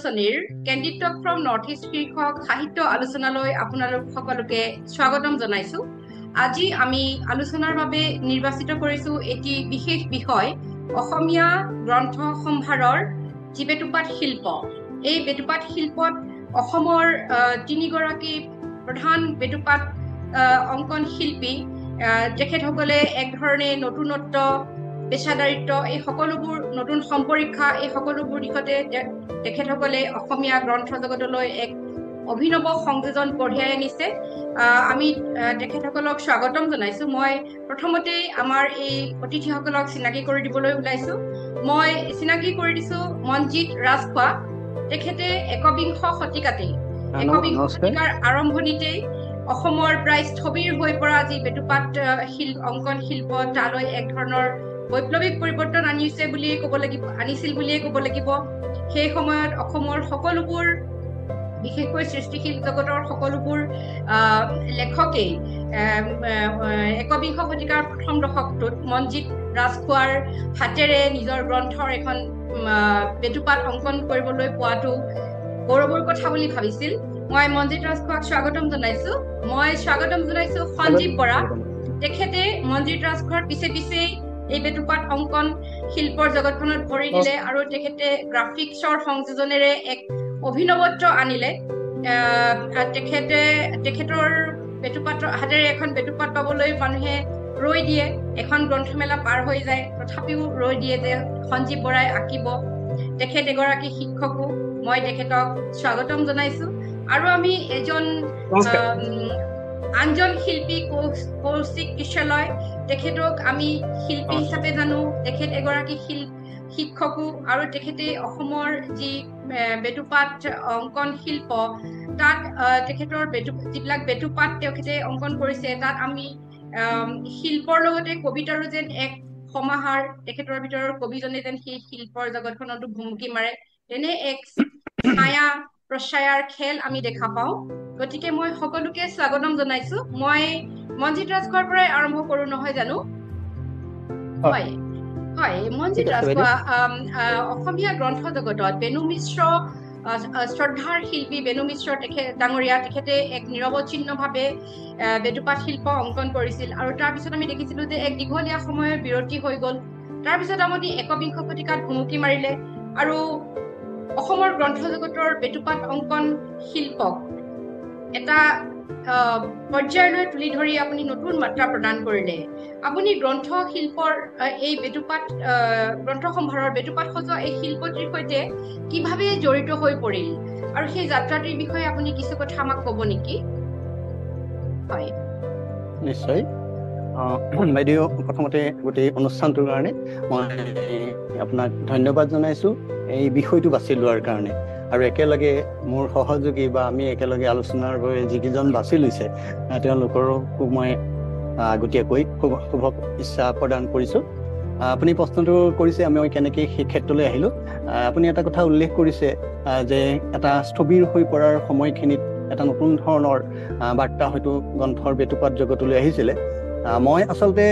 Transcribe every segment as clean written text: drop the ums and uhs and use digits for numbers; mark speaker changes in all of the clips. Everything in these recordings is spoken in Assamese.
Speaker 1: আলোচনীৰ candid talk from north east শীৰ্ষক সাহিত্য আলোচনালৈ আপোনালোক সকলোকে স্বাগতম জনাইছো। আজি আমি আলোচনাৰ বাবে নিৰ্বাচিত কৰিছো এটি বিশেষ বিষয়, অসমীয়া গ্ৰন্থ সম্ভাৰৰ যি বেটুপাত শিল্প। এই বেটুপাত শিল্পত অসমৰ তিনিগৰাকী প্ৰধান বেটুপাত অংকন শিল্পী, তেখেতসকলে এক ধৰণে নতুনত্ব, পেছাদাৰিত্ব, এই সকলোবোৰ নতুন সম্পৰীক্ষা, এই সকলোবোৰ দিশতে তেখেতসকলে অসমীয়া গ্ৰন্থ জগতলৈ এক অভিনৱ সংযোজন কঢ়িয়াই আনিছে। আমি তেখেতসকলক স্বাগতম জনাইছো। মই প্ৰথমতে আমাৰ এই অতিথিসকলক চিনাকি কৰি দিবলৈ ওলাইছো। মই চিনাকি কৰি দিছো মনজিত ৰাজখোৱা। তেখেতে একবিংশ শতিকাতেই, একবিংশ শতিকাৰ আৰম্ভণিতেই অসমৰ প্ৰায় স্থবিৰ হৈ পৰা যি বেটুপাত অংকন শিল্প, তালৈ এক ধৰণৰ বৈপ্লৱিক পৰিৱৰ্তন আনিছিল বুলিয়ে ক'ব লাগিব। সেই সময়ত অসমৰ সকলোবোৰ, বিশেষকৈ সৃষ্টিশীল জগতৰ সকলোবোৰ লেখকেই একবিংশ শতিকাৰ প্ৰথম দশকটোত মনজিত ৰাজখোৱাৰ হাতেৰে নিজৰ গ্ৰন্থৰ এখন বেটুপাত অংকন কৰিবলৈ পোৱাটো গৌৰৱৰ কথা বুলি ভাবিছিল। মই মনজিত ৰাজখোৱাক স্বাগতম জনাইছো। সঞ্জীৱ বৰা। তেখেতে মনজিত ৰাজখোৱাৰ পিছে এই বেটুপাত অংকন শিল্পৰ জগতখনত ভৰি দিলে আৰু তেখেতে গ্ৰাফিক্সৰ সংযোজনেৰে এক অভিনৱত্ব আনিলে। তেখেতৰ হাতেৰে এখন বেটুপাত পাবলৈ মানুহে ৰৈ দিয়ে, এখন গ্ৰন্থমেলা পাৰ হৈ যায়, তথাপিও ৰৈ দিয়ে যে সঞ্জীৱ বৰাই আঁকিব। তেখেত এগৰাকী শিক্ষকো, মই তেখেতক স্বাগতম জনাইছো। আৰু আমি আনজন শিল্পী কৌশিক কিশলয়, তেখেতক আমি শিল্পী হিচাপে জানো। তেখেত এগৰাকী শিক্ষকো আৰু তেখেতে অসমৰ যি বেটুপাত অংকন শিল্প, তাত তেখেতৰ যিবিলাক বেটুপাত তেখেতে অংকন কৰিছে, তাত আমি শিল্পৰ লগতে কবিতাৰো যেন এক সমাহাৰ, তেখেতৰ ভিতৰৰ কবিজনে যেন সেই শিল্পৰ জগতখনতো ভুমুকি মাৰে, তেনে এক ছায়া প্ৰছায়াৰ খেল আমি দেখা পাওঁ। গতিকে মই সকলোকে স্বাগতম জনাইছো। মই মনজিত ৰাজখোৱাৰ পৰাই আৰম্ভ কৰো, নহয় জানো? হয়, মনজিত ৰাজখোৱা, অসমীয়া গ্ৰন্থ জগতত বেণু মিশ্ৰ, শ্ৰদ্ধাৰ শিল্পী বেণু মিশ্ৰ ডাঙৰীয়া, তেখেতে এক নিৰৱচ্ছিন্নভাৱে বেটুপাত শিল্প অংকন কৰিছিল। আৰু তাৰপিছত আমি দেখিছিলো যে এক দীঘলীয়া সময়ৰ বিৰতি হৈ গল। তাৰপিছত আপুনি একবিংশ শতিকাত ভুমুকি মাৰিলে আৰু অসমৰ গ্ৰন্থ জগতৰ বেটুপাত অংকন শিল্পক এটা পৰ্যায়লৈ তুলি ধৰি আপুনি নতুন মাত্ৰা প্ৰদান কৰিলে। আপুনি গ্ৰন্থ শিল্পৰ এই বেটুপাত গ্ৰন্থ সম্ভাৰৰ বেটুপাত সজোৱা এই শিল্পটিৰ সৈতে কিভাৱে জড়িত হৈ পৰিল, আৰু সেই যাত্ৰাটিৰ বিষয়ে আপুনি কিছু কথা আমাক ক'ব নেকি? হয়,
Speaker 2: নিশ্চয়। বাইদেউ, প্ৰথমতে গোটেই অনুষ্ঠানটোৰ কাৰণে মই আপোনাক ধন্যবাদ জনাইছো এই বিষয়টো বাছি লোৱাৰ কাৰণে। আৰু একেলগে মোৰ সহযোগী বা আমি একেলগে আলোচনাৰ বাবে যিকেইজন বাছি লৈছে তেওঁলোকৰো মই আগতীয়াকৈ শুভ ইচ্ছা প্ৰদান কৰিছো। আপুনি প্ৰশ্নটো কৰিছে আমি কেনেকৈ সেই ক্ষেত্ৰলৈ আহিলো। আপুনি এটা কথা উল্লেখ কৰিছে যে এটা স্থবিৰ হৈ পৰাৰ সময়খিনিত এটা নতুন ধৰণৰ বাৰ্তা হয়তো গ্ৰন্থৰ বেটুপাত জগতলৈ আহিছিলে। মই আচলতে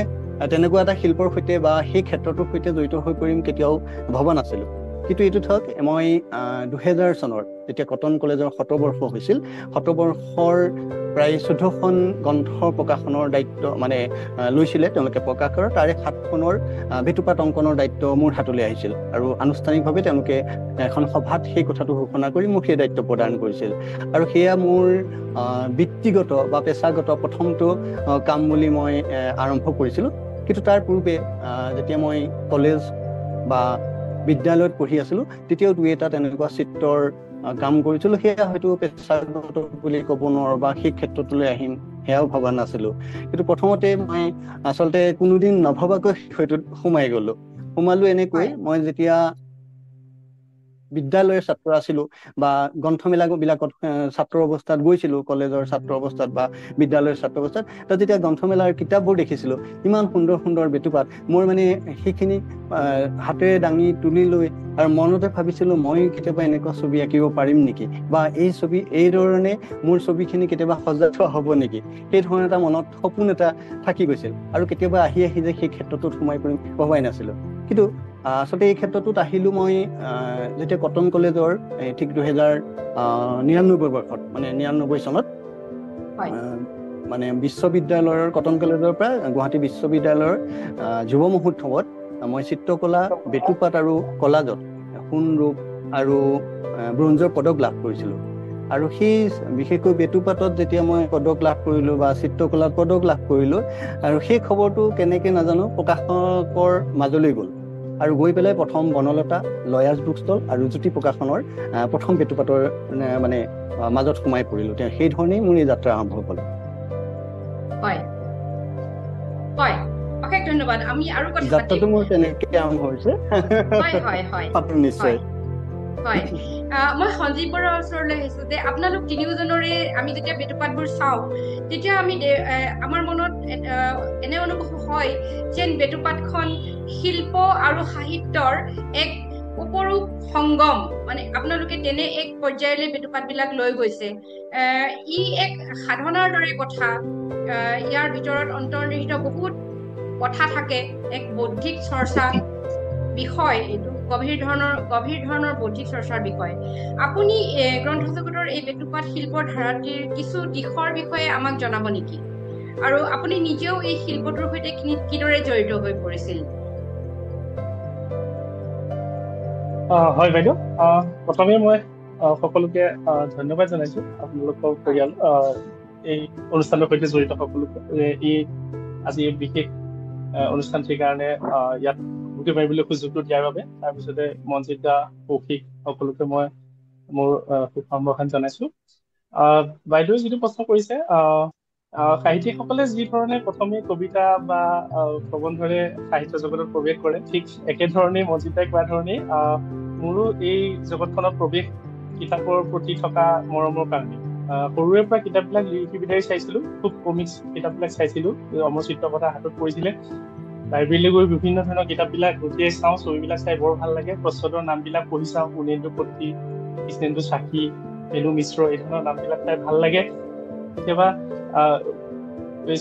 Speaker 2: তেনেকুৱা এটা শিল্পৰ সৈতে বা সেই ক্ষেত্ৰটোৰ সৈতে জড়িত হৈ পৰিম কেতিয়াও ভবা নাছিলো। কিন্তু এইটো ধৰক, মই 2000 চনৰ যেতিয়া কটন কলেজৰ শতবৰ্ষ হৈছিল, শতবৰ্ষৰ প্ৰায় 14খন গ্ৰন্থৰ প্ৰকাশনৰ দায়িত্ব লৈছিলে তেওঁলোকে প্ৰকাশ কৰা। তাৰে 7খনৰ বেটুপাত অংকনৰ দায়িত্ব মোৰ হাতলৈ আহিছিল আৰু আনুষ্ঠানিকভাৱে তেওঁলোকে এখন সভাত সেই কথাটো ঘোষণা কৰি মোক সেই দায়িত্ব প্ৰদান কৰিছিল। আৰু সেয়া মোৰ বৃত্তিগত বা পেছাগত প্ৰথমটো কাম বুলি মই আৰম্ভ কৰিছিলোঁ। কিন্তু তাৰ পূৰ্বে যেতিয়া মই কলেজ বা বিদ্যালয়ত পঢ়ি আছিলোঁ, তেতিয়াও দুই এটা তেনেকুৱা চিত্ৰৰ কাম কৰিছিলোঁ। সেয়া হয়তো পেছাগত বুলি ক'ব নোৱাৰোঁ বা সেই ক্ষেত্ৰটোলৈ আহিম সেয়াও ভবা নাছিলোঁ। কিন্তু প্ৰথমতে মই আচলতে কোনোদিন নভবাকৈ বিষয়টোত সোমালো এনেকৈ। মই যেতিয়া বিদ্যালয়ৰ ছাত্ৰ আছিলোঁ বা গ্ৰন্থমেলাবিলাকত ছাত্ৰ অৱস্থাত গৈছিলোঁ, কলেজৰ ছাত্ৰ অৱস্থাত বা বিদ্যালয়ৰ ছাত্ৰ অৱস্থাত, তাত যেতিয়া গ্ৰন্থমেলাৰ কিতাপবোৰ দেখিছিলোঁ, ইমান সুন্দৰ সুন্দৰ বেটুপাত, মই সেইখিনি হাতেৰে দাঙি তুলি লৈ আৰু মনতে ভাবিছিলোঁ মই কেতিয়াবা এনেকুৱা ছবি আঁকিব পাৰিম নেকি, বা এই ধৰণে মোৰ ছবিখিনি কেতিয়াবা সজাই থোৱা হ'ব নেকি, সেই ধৰণে এটা মনত সপোন এটা থাকি গৈছিল। আৰু কেতিয়াবা আহি যে সেই ক্ষেত্ৰটোত সোমাই পৰিম ভবাই নাছিলোঁ। কিন্তু আচলতে এই ক্ষেত্ৰটোত আহিলো মই যেতিয়া কটন কলেজৰ ঠিক 2099 বৰ্ষত মানে 99 চনত মানে বিশ্ববিদ্যালয়ৰ কটন কলেজৰ পৰা গুৱাহাটী বিশ্ববিদ্যালয়ৰ যুৱ মহোৎসৱত মই চিত্ৰকলা বেটুপাত আৰু কলাজত সোণ ৰূপ আৰু ব্ৰঞ্জৰ পদক লাভ কৰিছিলোঁ আৰু সেই বিশেষকৈ বেটুপাতত যেতিয়া মই পদক লাভ কৰিলোঁ বা চিত্ৰকলাত পদক লাভ কৰিলোঁ আৰু সেই খবৰটো কেনেকৈ নাজানো প্ৰকাশকৰ মাজলৈ গ'ল আৰু গৈ পেলাই প্ৰথম বনলতা লয়াজ বুক ষ্টল আৰু জ্যোতি প্ৰকাশনৰ প্ৰথম বেটুপাতৰ মানে মাজত সোমাই পৰিলোঁ সেই ধৰণেই মোৰ এই যাত্ৰা আৰম্ভ হ'ল
Speaker 1: হয় হয় অশেষ ধন্যবাদ আমি আৰু কথা
Speaker 2: যাত্ৰাটো মোৰ তেনেকৈ আৰম্ভ হৈছে
Speaker 1: হয় হয় হয়
Speaker 2: নিশ্চয়
Speaker 1: হয় মই সঞ্জীৱ বৰাৰ ওচৰলৈ আহিছো যে আপোনালোক তিনিওজনৰে আমি যেতিয়া বেটুপাতবোৰ চাওঁ তেতিয়া আমি আমাৰ মনত এনে অনুভৱ হয় যেন বেটুপাতখন শিল্প আৰু সাহিত্যৰ এক উপৰূপ সংগম মানে আপোনালোকে তেনে এক পৰ্যায়লৈ বেটুপাতবিলাক লৈ গৈছে ই এক সাধনাৰ দৰে কথা ইয়াৰ ভিতৰত অন্তৰ্নিহিত বহুত কথা থাকে এক বৌদ্ধিক চৰ্চা বিষয় এইটো গভীৰ ধৰণৰ বৌদ্ধিক চৰ্চাৰ বিষয় আপুনি গ্ৰন্থ জগতৰ এই বেটুপাত শিল্পৰ ধাৰাটিৰ কিছু দিশৰ বিষয়ে আমাক জনাব নেকি আৰু আপুনি নিজেও এই শিল্পটোৰ সৈতে কিদৰে জড়িত হৈ পৰিছিল
Speaker 3: হয় বাইদেউ প্ৰথমে মই সকলোকে ধন্যবাদ জনাইছো আপোনালোকৰ পৰিয়াল এই অনুষ্ঠানৰ সৈতে জড়িত সকলোকে এই আজি বিশেষ অনুষ্ঠানটিৰ কাৰণে ইয়াত বুকি মাৰিবলৈ সুযোগটো দিয়াৰ বাবে তাৰপিছতে মনজিত দা কৌশিক সকলোকে মই মোৰ সুসম্ভাষণ জনাইছো বাইদেৱে যিটো প্ৰশ্ন কৰিছে সাহিত্যিকসকলে যি ধৰণে প্ৰথমে কবিতা বা প্ৰবন্ধৰে সাহিত্য জগতত প্ৰৱেশ কৰে ঠিক একেধৰণেই মনজিত দাই কোৱা ধৰণেই মোৰো এই জগতখনত প্ৰৱেশ কিতাপৰ প্ৰতি থকা মৰমৰ কাৰণে সৰুৰে পৰা কিতাপবিলাক লিখি বিচাৰি চাইছিলো খুব কমিক্স কিতাপবিলাক চাইছিলো অমৰ চিত্ৰ কথা হাতত পৰিছিলে লাইব্ৰেৰীলৈ গৈ বিভিন্ন ধৰণৰ কিতাপবিলাক লুটিয়াই চাওঁ ছবিবিলাক চাই বৰ ভাল লাগে প্ৰচ্ছদৰ নামবিলাক পঢ়ি চাওঁ পুনেন্দু পত্ৰী কৃষ্ণেন্দু চাকি বেণু মিশ্ৰ এই ধৰণৰ নামবিলাক চাই ভাল লাগে কেতিয়াবা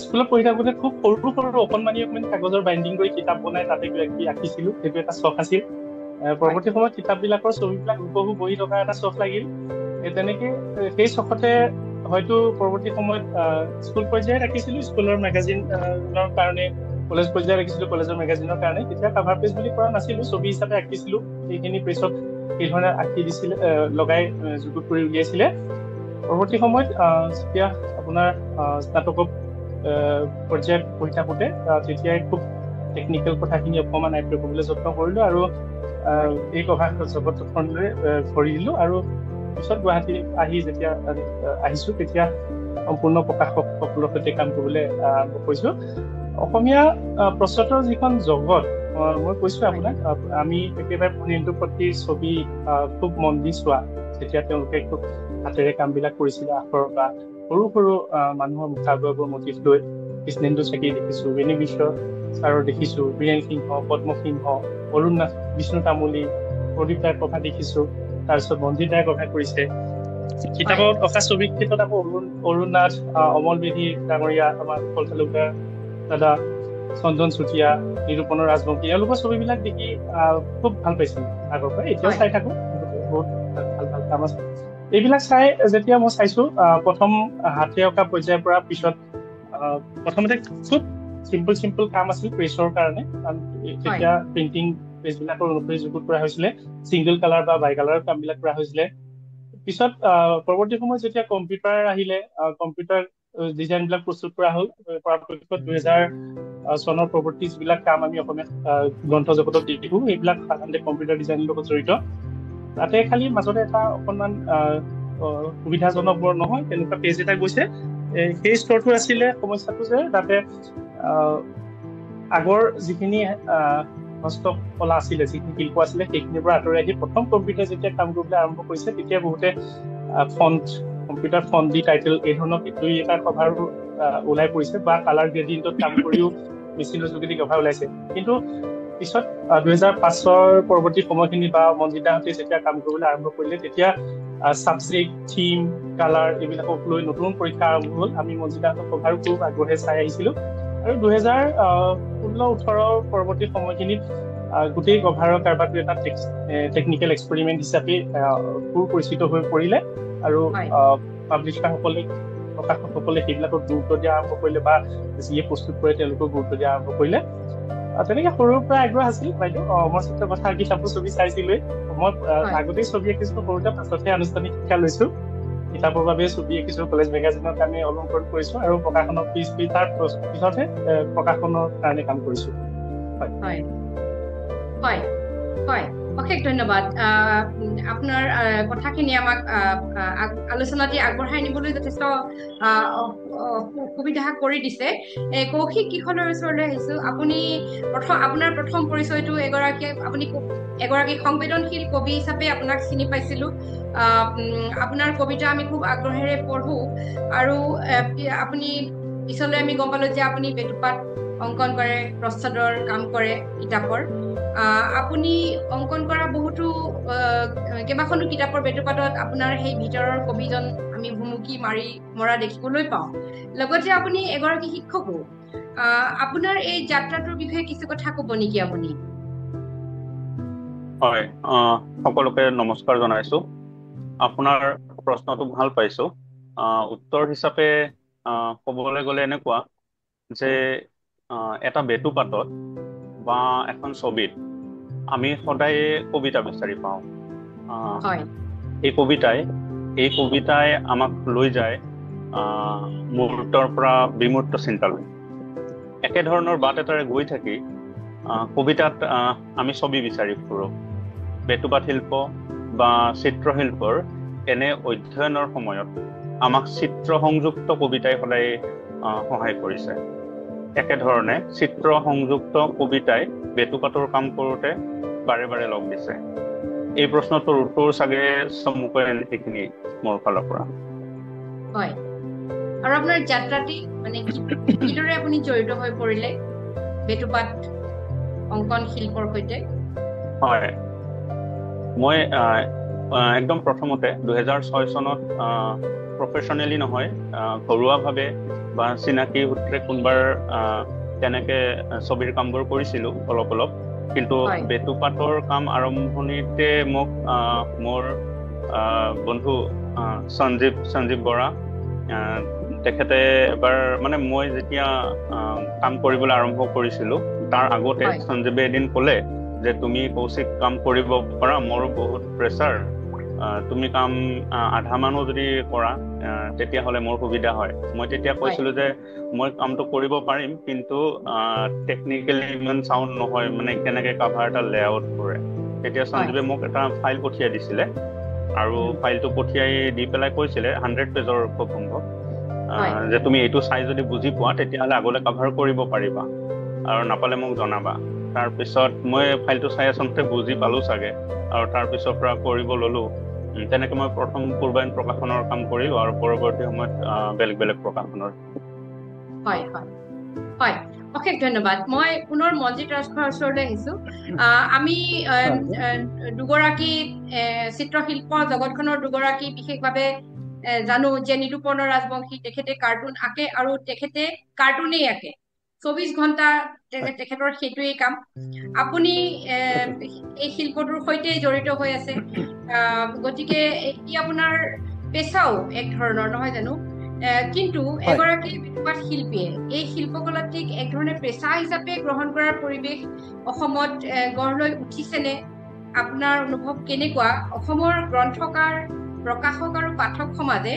Speaker 3: স্কুলত পঢ়ি থাকোঁতে খুব সৰু অকণমানি কাগজৰ বাইণ্ডিং কৰি কিতাপ বনাই তাতে আঁকিছিলো সেইটো এটা চখ আছিল পৰৱৰ্তী সময়ত কিতাপবিলাকৰ ছবিবিলাক হুবহু বহি থকা এটা চখ লাগিল তেনেকে সেই চখতে হয়তো পৰৱৰ্তী সময়ত স্কুল পৰ্যায়ত আঁকিছিলো স্কুলৰ মেগাজিনৰ কাৰণে কলেজ পৰ্যায়ত আঁকিছিলো কলেজৰ মেগাজিনৰ কাৰণে তেতিয়া কাভাৰ পেজ বুলি কৰা নাছিলো ছবি হিচাপে আঁকিছিলো সেইখিনি প্ৰেছত সেই ধৰণে আঁকি দিছিলে লগাই যুগুত কৰি উলিয়াইছিলে পৰৱৰ্তী সময়ত যেতিয়া আপোনাৰ স্নাতক পৰ্যায়ত পঢ়ি থাকোঁতে তেতিয়াই খুব টেকনিকেল কথাখিনি অকণমান আয়ত্ব কৰিবলৈ যত্ন কৰিলো আৰু এই প্ৰভাৱ জগতখনলৈ ভৰি দিলো আৰু পিছত গুৱাহাটী আহি যেতিয়া আহিছো তেতিয়া সম্পূৰ্ণ প্ৰকাশকসকলৰ সৈতে কাম কৰিবলৈ আৰম্ভ কৰিছো অসমীয়া প্ৰচ্ছদৰ যিখন জগত মই কৈছো আপোনাক আমি একেবাৰে পুনেন্দু পত্ৰীৰ ছবি খুব মন দি চোৱা যেতিয়া তেওঁলোকে খুব হাতেৰে কামবিলাক কৰিছিলে আখৰ বা সৰু মানুহৰ মুখাৱয়বৰ মটিভ লৈ কৃষ্ণেন্দু চাকি দেখিছো বেণু মিশ্ৰ ছাৰৰ দেখিছো বীৰেণ সিংহ পদ্ম সিংহ অৰুণ নাথ বিষ্ণু তামুলী প্ৰদীপ দাৰ কথা দেখিছো তাৰপিছত মনজিত দাই কথা কৰিছে কিতাপত অঁকা ছবিৰ ক্ষেত্ৰত আকৌ অৰুণ নাথ অমল বেদী ডাঙৰীয়া আমাৰ কল তালুকদাৰ দাদা চন্দন চুতীয়া নিৰূপণৰ ৰাজবংশী এওঁলোকৰ ছবিবিলাক দেখি খুব ভাল পাইছিলো আগৰ পৰা এতিয়াও চাই থাকো বহুত ভাল কাম আছে এইবিলাক চাই যেতিয়া মই চাইছো প্ৰথম হাতে অঁকা পৰ্যায়ৰ পৰা পিছত প্ৰথমতে খুব চিম্পল কাম আছিল প্ৰেছৰ কাৰণে তেতিয়া প্ৰিণ্টিং পেজবিলাকৰ অনুসৰি যুগুত কৰা হৈছিলে ছিংগল কালাৰ বা বাই কালাৰৰ কামবিলাক কৰা হৈছিলে পিছত পৰৱৰ্তী সময়ত যেতিয়া কম্পিউটাৰ আহিলে কম্পিউটাৰ ডিজাইনবিলাক প্ৰস্তুত কৰা হ'ল পৰাপক্ষত 2000 চনৰ পৰৱৰ্তী যিবিলাক কাম আমি অসমীয়া গ্ৰন্থ জগতত দেখো সেইবিলাক সাধাৰণতে কম্পিউটাৰ ডিজাইনৰ লগত জড়িত তাতে খালি মাজতে এটা অকণমান সুবিধাজনক বৰ নহয় তেনেকুৱা পেজ এটা গৈছে সেই স্তৰটো আছিলে সমস্যাটো যে তাতে আগৰ যিখিনি হস্তকলা আছিলে যিখিনি শিল্প আছিলে সেইখিনিৰ পৰা আঁতৰাই আহি প্ৰথম কম্পিউটাৰ যেতিয়া কাম কৰিবলৈ আৰম্ভ কৰিছে তেতিয়া বহুতে কম্পিউটাৰ ফন্ট দি টাইটেল এই ধৰণৰ দুই এটা কভাৰ ওলাই পৰিছে বা কালাৰ গ্ৰেডিয়েণ্টত কাম কৰিও মেচিনৰ যোগেদি কভাৰ ওলাইছে কিন্তু পিছত 2005 পৰৱৰ্তী সময়খিনি বা মনজিত দাহঁতে যেতিয়া কাম কৰিবলৈ আৰম্ভ কৰিলে তেতিয়া ছাবজেক্ট থিম কালাৰ এইবিলাকক লৈ নতুন পৰীক্ষা আৰম্ভ হ'ল আমি মনজিত দাহঁতক কভাৰো খুব আগ্ৰহে চাই আহিছিলো আৰু 2016-18 পৰৱৰ্তী সময়খিনিত গোটেই কভাৰৰ কাৰবাৰটো এটা টেকনিকেল এক্সপেৰিমেণ্ট হিচাপে পৰিচিত হৈ পৰিলে আৰু পাব্লিছাৰসকলে প্ৰকাশকসকলে সেইবিলাকক গুৰুত্ব দিয়া আৰম্ভ কৰিলে বা যিয়ে প্ৰস্তুত কৰে তেওঁলোকক গুৰুত্ব দিয়া আৰম্ভ কৰিলে তেনেকে সৰুৰ পৰা আগ্ৰহ আছিল বাইদেউ মই চিত্ৰৰ কথা কিতাপৰ ছবি চাইছিলোৱে মই আগতেই ছবি আঁকিছিলো সৰুতে পাছতহে আনুষ্ঠানিক শিক্ষা লৈছো কিতাপৰ বাবে ছবি আঁকিছো কলেজ মেগাজিনৰ কাৰণে অলংকৰণ কৰিছো আৰু প্ৰকাশনৰ তাৰ পিছতহে প্ৰকাশনৰ কাৰণে কাম কৰিছো
Speaker 1: হয় অশেষ ধন্যবাদ আপোনাৰ কথাখিনি আমাক আলোচনাটি আগবঢ়াই নিবলৈ যথেষ্ট সুবিধা কৰি দিছে কৌশিক কিশোৰৰ ওচৰলৈ আহিছো আপুনি আপোনাৰ প্ৰথম পৰিচয়টো আপুনি এগৰাকী সংবেদনশীল কবি হিচাপে আপোনাক চিনি পাইছিলো আপোনাৰ কবিতা আমি খুব আগ্ৰহেৰে পঢ়ো আৰু আপুনি পিছলৈ আমি গম পালো যে আপুনি বেটুপাত অংকন কৰে প্ৰস্তাদৰ কাম কৰে কিতাপৰ আপুনি অংকন কৰা বহুতো কেইবাখনো কিতাপৰ বেটুপাতত আপোনাৰ সেই ভিতৰৰ কবিজন আমি ভুমুকি মৰা দেখিবলৈ পাওঁ লগতে আপুনি এগৰাকী শিক্ষকো আপোনাৰ এই যাত্ৰাটোৰ বিষয়ে কিছু কথা ক'ব নেকি আপুনি
Speaker 4: হয় সকলোকে নমস্কাৰ জনাইছো আপোনাৰ প্ৰশ্নটো ভাল পাইছো উত্তৰ হিচাপে ক'বলৈ গ'লে এনেকুৱা যে এটা বেটুপাতত বা এখন ছবিত আমি সদায় কবিতা বিচাৰি পাওঁ এই কবিতাই আমাক লৈ যায় মুহূৰ্তৰ পৰা বিমূৰ্ত চিন্তালৈ একেধৰণৰ বাট এটাৰে গৈ থাকি কবিতাত আমি ছবি বিচাৰি ফুৰো বেটুপাত শিল্প বা চিত্ৰশিল্পৰ এনে অধ্যয়নৰ সময়ত আমাক চিত্ৰ সংযুক্ত কবিতাই সদায় সহায় কৰিছে একেধৰণে চিত্ৰ সংযুক্ত কবিতাই বেটুপাতৰ কাম কৰোঁতে বাৰে বাৰে লগ দিছে এই প্ৰশ্নটোৰ উত্তৰ চাগে চমুকৈ এইখিনি মোৰ ফালৰ পৰা
Speaker 1: হয় আৰু আপোনাৰ যাত্ৰাটি মানে কিদৰে আপুনি জড়িত হৈ পৰিলে বেটুপাত অংকন শিল্পৰ সৈতে
Speaker 4: হয় মই একদম প্ৰথমতে 2006 চনত প্ৰফেশ্যনেলি নহয় ঘৰুৱাভাৱে বা চিনাকি সূত্ৰে কোনবাৰ তেনেকে ছবিৰ কামবোৰ কৰিছিলো অলপ কিন্তু বেটুপাতৰ কাম আৰম্ভণিতে মোক মোৰ বন্ধু সঞ্জীৱ বৰা তেখেতে এবাৰ মানে মই যেতিয়া কাম কৰিবলৈ আৰম্ভ কৰিছিলো তাৰ আগতে সঞ্জীৱে এদিন ক'লে যে তুমি কৌশিক কাম কৰিব পাৰা মোৰো বহুত প্ৰেছাৰ তুমি কাম আধা মানো যদি কৰা তেতিয়াহ'লে মোৰ সুবিধা হয় মই তেতিয়া কৈছিলো যে মই কামটো কৰিব পাৰিম কিন্তু টেকনিকেলি ইমান চাউণ্ড নহয় মানে কেনেকে কাভাৰ এটা লেআউট কৰে তেতিয়া সঞ্জীৱে মোক এটা ফাইল পঠিয়াই দিছিলে আৰু ফাইলটো পঠিয়াই দি পেলাই কৈছিলে 100 পেজৰ খুব সম্ভৱ যে তুমি এইটো চাই যদি বুজি পোৱা তেতিয়াহ'লে আগলৈ কাভাৰ কৰিব পাৰিবা আৰু নাপালে মোক জনাবা তাৰপিছত মই ফাইলটো চাই আচলতে বুজি পালো চাগে আৰু তাৰপিছৰ পৰা কৰিব ললো তেনেকে মই প্ৰথম পূৰ্বায়ন প্ৰকাশনৰ কাম কৰিলো আৰু পৰৱৰ্তী সময়ত বেলেগ প্ৰকাশনৰ
Speaker 1: হয় অশেষ ধন্যবাদ মই পুনৰ মনজিত ৰাজখোৱাৰ ওচৰলৈ আহিছো আমি দুগৰাকী চিত্ৰশিল্প জগতখনৰ দুগৰাকী বিশেষভাৱে জানো যে নিৰূপৰ্ণ ৰাজবংশী তেখেতে কাৰ্টুন আঁকে আৰু তেখেতে কাৰ্টুনেই আঁকে 24 ঘণ্টা তেখেতৰ সেইটোৱেই কাম আপুনি এই শিল্পটোৰ সৈতে জড়িত হৈ আছে গতিকে ই আপোনাৰ পেছাও এক ধৰণৰ নহয় জানো কিন্তু এগৰাকী বেটুপাত শিল্পীয়ে এই শিল্পকলাটিক এক ধৰণে পেছা হিচাপে গ্ৰহণ কৰাৰ পৰিৱেশ অসমত গঢ় লৈ উঠিছেনে আপোনাৰ অনুভৱ কেনেকুৱা অসমৰ গ্ৰন্থকাৰ প্ৰকাশক আৰু পাঠক সমাজে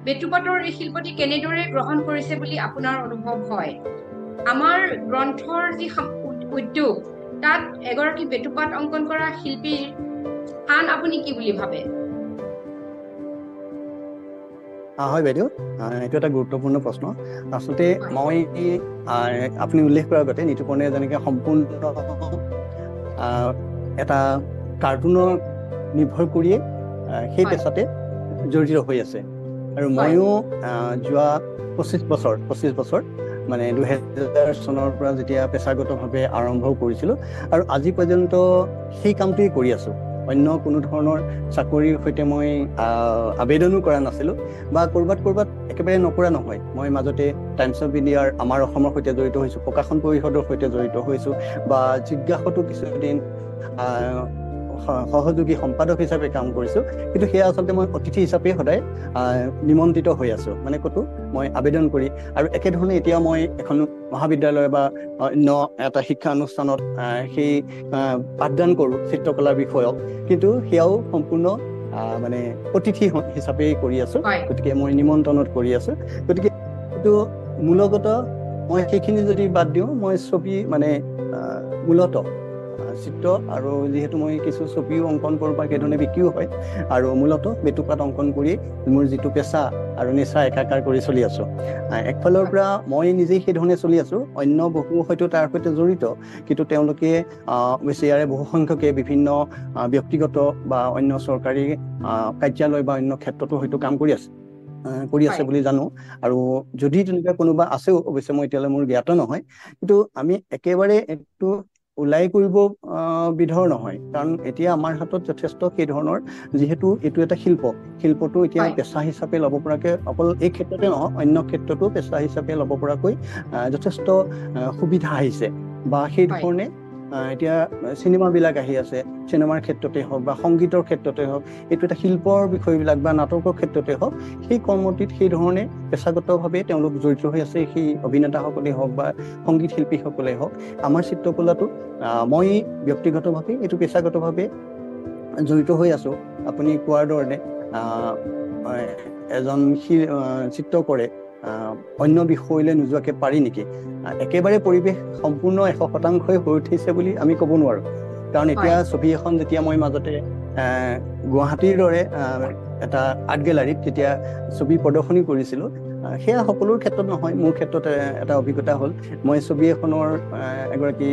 Speaker 1: বেটুপাতৰ এই শিল্পটি কেনেদৰে গ্ৰহণ কৰিছে বুলি আপোনাৰ অনুভৱ হয় আমাৰ গ্ৰন্থৰ যি উদ্যোগ তাত এগৰাকী বেটুপাত অংকন কৰা শিল্পীৰ স্থান আপুনি কি বুলি ভাবে
Speaker 2: হয় বাইদেউ এইটো এটা গুৰুত্বপূৰ্ণ প্ৰশ্ন আচলতে মই আপুনি উল্লেখ কৰাৰ আগতে নিৰূপৰ্ণে যেনেকৈ সম্পূৰ্ণ এটা কাৰ্টুনৰ নিৰ্ভৰ কৰিয়ে সেই পেছাতে জড়িত হৈ আছে আৰু ময়ো যোৱা 25 বছৰ মানে 2000 চনৰ পৰা যেতিয়া পেছাগতভাৱে আৰম্ভ কৰিছিলোঁ আৰু আজি পৰ্যন্ত সেই কামটোৱেই কৰি আছোঁ অন্য কোনো ধৰণৰ চাকৰিৰ সৈতে মই আবেদনো কৰা নাছিলোঁ বা ক'ৰবাত একেবাৰে নকৰা নহয়। মই মাজতে টাইমছ অফ ইণ্ডিয়াৰ আমাৰ অসমৰ সৈতে জড়িত হৈছোঁ, প্ৰকাশন পৰিষদৰ সৈতে জড়িত হৈছোঁ বা জিজ্ঞাসাতো কিছুদিন সহযোগী সম্পাদক হিচাপে কাম কৰিছোঁ। কিন্তু সেয়া আচলতে মই অতিথি হিচাপে সদায় নিমন্ত্ৰিত হৈ আছোঁ, মানে ক'তো মই আবেদন কৰি। আৰু একেধৰণে এতিয়া মই এখন মহাবিদ্যালয় বা অন্য এটা শিক্ষা অনুষ্ঠানত সেই পাঠদান কৰোঁ চিত্ৰকলাৰ বিষয়ক, কিন্তু সেয়াও সম্পূৰ্ণ মানে অতিথি হিচাপে কৰি আছোঁ। গতিকে মই নিমন্ত্ৰণত কৰি আছোঁ। গতিকে এইটো মূলগত মই সেইখিনি যদি বাদ দিওঁ, মই ছবি মানে মূলত চিত্ৰ, আৰু যিহেতু মই কিছু ছবিও অংকন কৰোঁ বা সেইধৰণে বিক্ৰীও হয়, আৰু মূলত বেটুপাত অংকন কৰি মোৰ যিটো পেচা আৰু নিচা একাকাৰ কৰি চলি আছোঁ। একফালৰ পৰা মই নিজেই সেইধৰণে চলি আছোঁ, অন্য বহু হয়তো তাৰ সৈতে জড়িত, কিন্তু তেওঁলোকে অৱশ্যে ইয়াৰে বহু সংখ্যকে বিভিন্ন ব্যক্তিগত বা অন্য চৰকাৰী কাৰ্যালয় বা অন্য ক্ষেত্ৰতো হয়তো কাম কৰি আছে বুলি জানো। আৰু যদি তেনেকুৱা কোনোবা আছেও, অৱশ্যে মই এতিয়ালৈ মোৰ জ্ঞাত নহয়। কিন্তু আমি একেবাৰে এইটো ওলাই কৰিব বিধৰ নহয়, কাৰণ এতিয়া আমাৰ হাতত যথেষ্ট সেই ধৰণৰ, যিহেতু এইটো এটা শিল্পটো এতিয়া পেচা হিচাপে ল'ব পৰাকৈ, অকল এই ক্ষেত্ৰতে নহয় অন্য ক্ষেত্ৰতো পেচা হিচাপে ল'ব পৰাকৈ যথেষ্ট সুবিধা আহিছে। বা সেই ধৰণে এতিয়া চিনেমাবিলাক আহি আছে, চিনেমাৰ ক্ষেত্ৰতে হওক বা সংগীতৰ ক্ষেত্ৰতে হওক, এইটো এটা শিল্পৰ বিষয়বিলাক বা নাটকৰ ক্ষেত্ৰতে হওক, সেই কৰ্মটিত সেই ধৰণে পেছাগতভাৱে তেওঁলোক জড়িত হৈ আছে। সেই অভিনেতাসকলেই হওক বা সংগীত শিল্পীসকলেই হওক, আমাৰ চিত্ৰকলাটো মই ব্যক্তিগতভাৱে এইটো পেছাগতভাৱে জড়িত হৈ আছোঁ। আপুনি কোৱাৰ ধৰণে এজন চিত্ৰকৰে অন্য বিষয়লৈ নোযোৱাকৈ পাৰি নেকি? একেবাৰে পৰিৱেশ সম্পূৰ্ণ 100% হৈ উঠিছে বুলি আমি ক'ব নোৱাৰোঁ। কাৰণ এতিয়া ছবি এখন যেতিয়া মই মাজতে গুৱাহাটীৰ দৰে এটা আৰ্ট গেলাৰীত যেতিয়া ছবি প্ৰদৰ্শনী কৰিছিলোঁ, সেয়া সকলোৰ ক্ষেত্ৰত নহয়, মোৰ ক্ষেত্ৰত এটা অভিজ্ঞতা হ'ল। মই ছবি এখনৰ এগৰাকী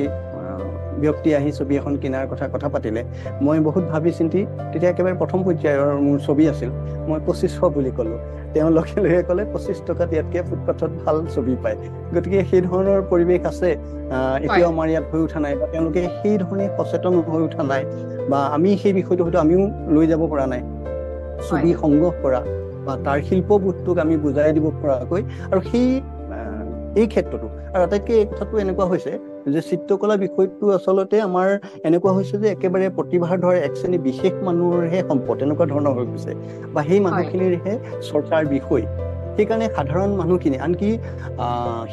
Speaker 2: ব্যক্তি আহি ছবি এখন কিনাৰ কথা পাতিলে, মই বহুত ভাবি চিন্তি, তেতিয়া একেবাৰে প্ৰথম পৰ্যায়ৰ মোৰ ছবি আছিল, মই 2500 বুলি ক'লোঁ। তেওঁ লগে লগে ক'লে 25 টকাত ইয়াতকৈ ফুটপাথত ভাল ছবি পায়। গতিকে সেই ধৰণৰ পৰিৱেশ আছে, এতিয়াও আমাৰ ইয়াত হৈ উঠা নাই, বা তেওঁলোকে সেই ধৰণে সচেতন হৈ উঠা নাই, বা আমি সেই বিষয়টো হয়তো আমিও লৈ যাব পৰা নাই, ছবি সংগ্ৰহ কৰা বা তাৰ শিল্পবোধটোক আমি বুজাই দিব পৰাকৈ। আৰু এই ক্ষেত্ৰতো আৰু আটাইতকৈ এই কথাটো এনেকুৱা হৈছে যে চিত্ৰকলা বিষয়টো আচলতে আমাৰ এনেকুৱা হৈছে যে একেবাৰে প্ৰতিভাৰ ধৰে এক শ্ৰেণী বিশেষ মানুহৰহে সম্পদ, এনেকুৱা ধৰণৰ হৈ গৈছে, বা সেই মানুহখিনিৰহে চৰ্চাৰ বিষয়। সেইকাৰণে সাধাৰণ মানুহখিনি, আনকি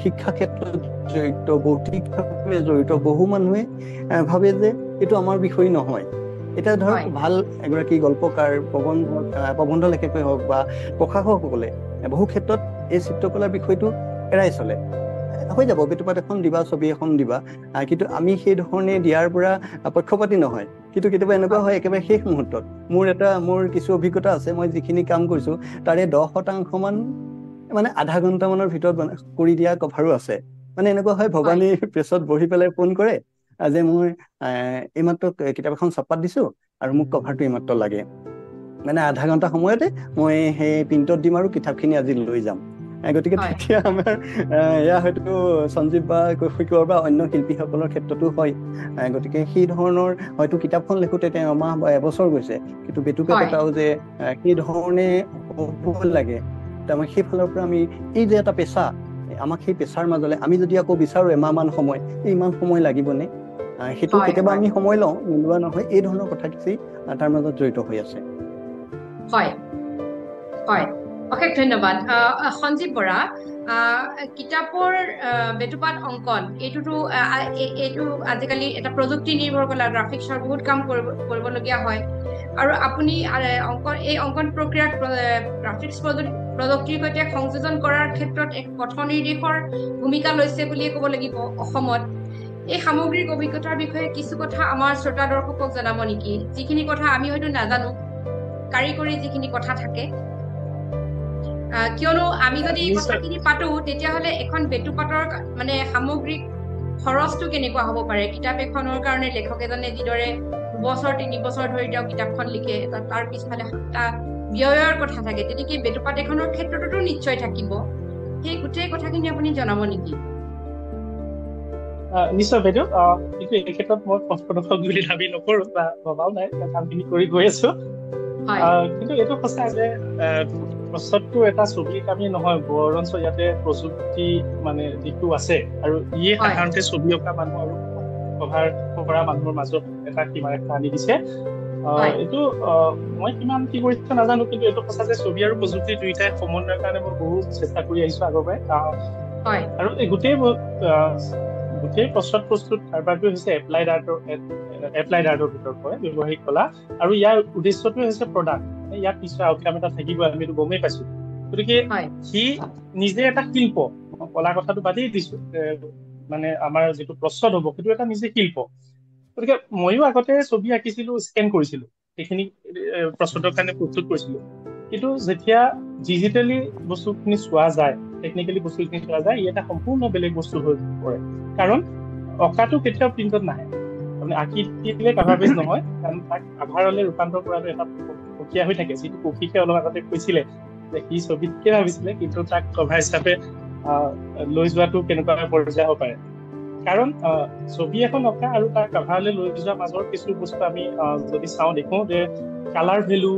Speaker 2: শিক্ষা ক্ষেত্ৰত জড়িত, বৌদ্ধিকভাৱে জড়িত বহু মানুহে ভাবে যে এইটো আমাৰ বিষয় নহয়। এতিয়া ধৰক ভাল এগৰাকী গল্পকাৰ, প্ৰবন্ধ লেখকে হওক বা প্ৰশাসকসকলে বহু ক্ষেত্ৰত এই চিত্ৰকলাৰ বিষয়টো এৰাই চলে, হৈ যাব বেটুপাত এখন দিবা, ছবি এখন দিবা, কিন্তু আমি সেই ধৰণে দিয়াৰ পৰা পক্ষপাতী নহয়। কিন্তু কেতিয়াবা এনেকুৱা হয় একেবাৰে শেষ মুহূৰ্তত, মোৰ কিছু অভিজ্ঞতা আছে, মই যিখিনি কাম কৰিছোঁ তাৰে 10% মানে আধা ঘণ্টামানৰ ভিতৰত কৰি দিয়া কভাৰো আছে। মানে এনেকুৱা হয়, ভৱানী প্ৰেছত বহি পেলাই ফোন কৰে যে মই এইমাত্ৰ কিতাপ এখন ছপাত দিছোঁ আৰু মোক কভাৰটো এইমাত্ৰ লাগে, মানে আধা ঘণ্টা সময়তে মই সেই প্ৰিণ্টত দিম আৰু কিতাপখিনি আজি লৈ যাম। গতিকে তেতিয়া আমাৰ এয়া হয়তো সঞ্জীৱ বা কৈশোৰ বা অন্য শিল্পীসকলৰ ক্ষেত্ৰতো হয়। গতিকে সেই ধৰণৰ হয়তো কিতাপখন লিখোঁতে তেওঁ এমাহ বা এবছৰ গৈছে, কিন্তু বেটুপাত এটাও যে সেই ধৰণে হ'ব লাগে, তাৰমানে সেইফালৰ পৰা আমি এই যে এটা পেচা, আমাক সেই পেচাৰ মাজলৈ আমি যদি আকৌ বিচাৰোঁ এমাহমান সময়, ইমান সময় লাগিবনে? সেইটো কেতিয়াবা আমি সময় লওঁ, নোলোৱা নহয়। এই ধৰণৰ কথা কিছু তাৰ মাজত জড়িত হৈ আছে।
Speaker 1: অশেষ ধন্যবাদ সঞ্জীৱ বৰা। কিতাপৰ বেটুপাত অংকন এইটো আজিকালি এটা প্ৰযুক্তি নিৰ্ভৰ কৰা, গ্ৰাফিক্সৰ বহুত কাম কৰিবলগীয়া হয়, আৰু আপুনি এই অংকন প্ৰক্ৰিয়াক গ্ৰাফিক্স প্ৰযুক্তিৰ সৈতে সংযোজন কৰাৰ ক্ষেত্ৰত এক পথ নিৰ্দেশৰ ভূমিকা লৈছে বুলিয়ে ক'ব লাগিব অসমত। এই সামগ্ৰিক অভিজ্ঞতাৰ বিষয়ে কিছু কথা আমাৰ শ্ৰোতা দৰ্শকক জনাব নেকি? যিখিনি কথা আমি হয়তো নাজানো, কাৰিকৰী যিখিনি কথা থাকে, কিয়নো আমি যদি এই কথাখিনি পাতো তেতিয়াহ'লে এখন বেটুপাতৰ মানে সামগ্ৰিক খৰচটো কেনেকুৱা হ'ব পাৰে? কিতাপ এখনৰ কাৰণে লেখক এজনে যিদৰে 2-3 বছৰ ধৰি তেওঁ কিতাপখন লিখে, তাৰ পিছফালে এটা ব্যয়ৰ কথা থাকে, তেনেকে বেটুপাত এখনৰ ক্ষেত্ৰতো নিশ্চয় থাকিব। সেই গোটেই কথাখিনি আপুনি জনাব নেকি?
Speaker 3: নিশ্চয় বাইদেউ, কিন্তু এই ক্ষেত্ৰত মই পথপ্ৰদৰ্শক বুলি দাবী নকৰো বা ভবাও নাই, কামখিনি কৰি গৈ আছো। কিন্তু এইটো সঁচা যে প্ৰস্তুতটো এটা ছবিৰ কামেই নহয়, বৰঞ্চ ইয়াতে প্ৰযুক্তি মানে দিশটো আছে, আৰু ইয়ে সাধাৰণতে ছবি অঁকা মানুহ আৰু কভাৰ কৰা মানুহৰ মাজত এটা সীমাৰেখা আনি দিছে। এইটো মই কিমান কি কৰিছো নাজানো, কিন্তু এইটো সঁচা যে ছবি আৰু প্ৰযুক্তি দুয়োটাই সমন্বয়ৰ কাৰণে মই বহুত চেষ্টা কৰি আহিছো আগৰ পৰাই। আৰু এই গোটেই প্ৰস্তুত কাৰবাৰটো হৈছে এপ্লাইড আৰ্টৰ ভিতৰত পৰে, ব্যৱহাৰিক কলা, আৰু ইয়াৰ উদ্দেশ্যটো হৈছে প্ৰডাক্ট। ইয়াত কিছু আউটকাম এটা থাকিব, আমি এইটো গমেই পাইছো। গতিকে সি নিজে এটা শিল্প, কলা কথাটো বাদেই দিছো, মানে আমাৰ যিটো প্ৰস্তুত হব সেইটো এটা নিজে শিল্প। গতিকে ময়ো আগতে ছবি আঁকিছিলো, স্কেন কৰিছিলো, সেইখিনি প্ৰস্তুতৰ কাৰণে প্ৰস্তুত কৰিছিলো। কিন্তু যেতিয়া ডিজিটেলি বস্তুখিনি চোৱা যায়, টেকনিকেলি বস্তুখিনি চোৱা যায়, ই এটা সম্পূৰ্ণ বেলেগ বস্তু হৈ পৰে। কাৰণ অঁকাটো কেতিয়াও প্ৰিণ্টত নাহে, মানে আঁকি দিলে কাভাৰ পেজ নহয়, কাৰণ তাক কাভাৰলৈ ৰূপান্তৰ কৰাটো এটা প্ৰক্ৰিয়া হৈ থাকে, যিটো কৌশিকে অলপ আগতে কৈছিলে যে সি ছবিতকে ভাবিছিলে, কিন্তু তাক কভাৰ হিচাপে লৈ যোৱাটো কেনেকুৱা পৰ্যায় হ'ব পাৰে। কাৰণ ছবি এখন অঁকা আৰু তাৰ কাভাৰলৈ লৈ যোৱা মাজৰ কিছু বস্তু আমি যদি চাওঁ, দেখো যে কালাৰ ভেলু,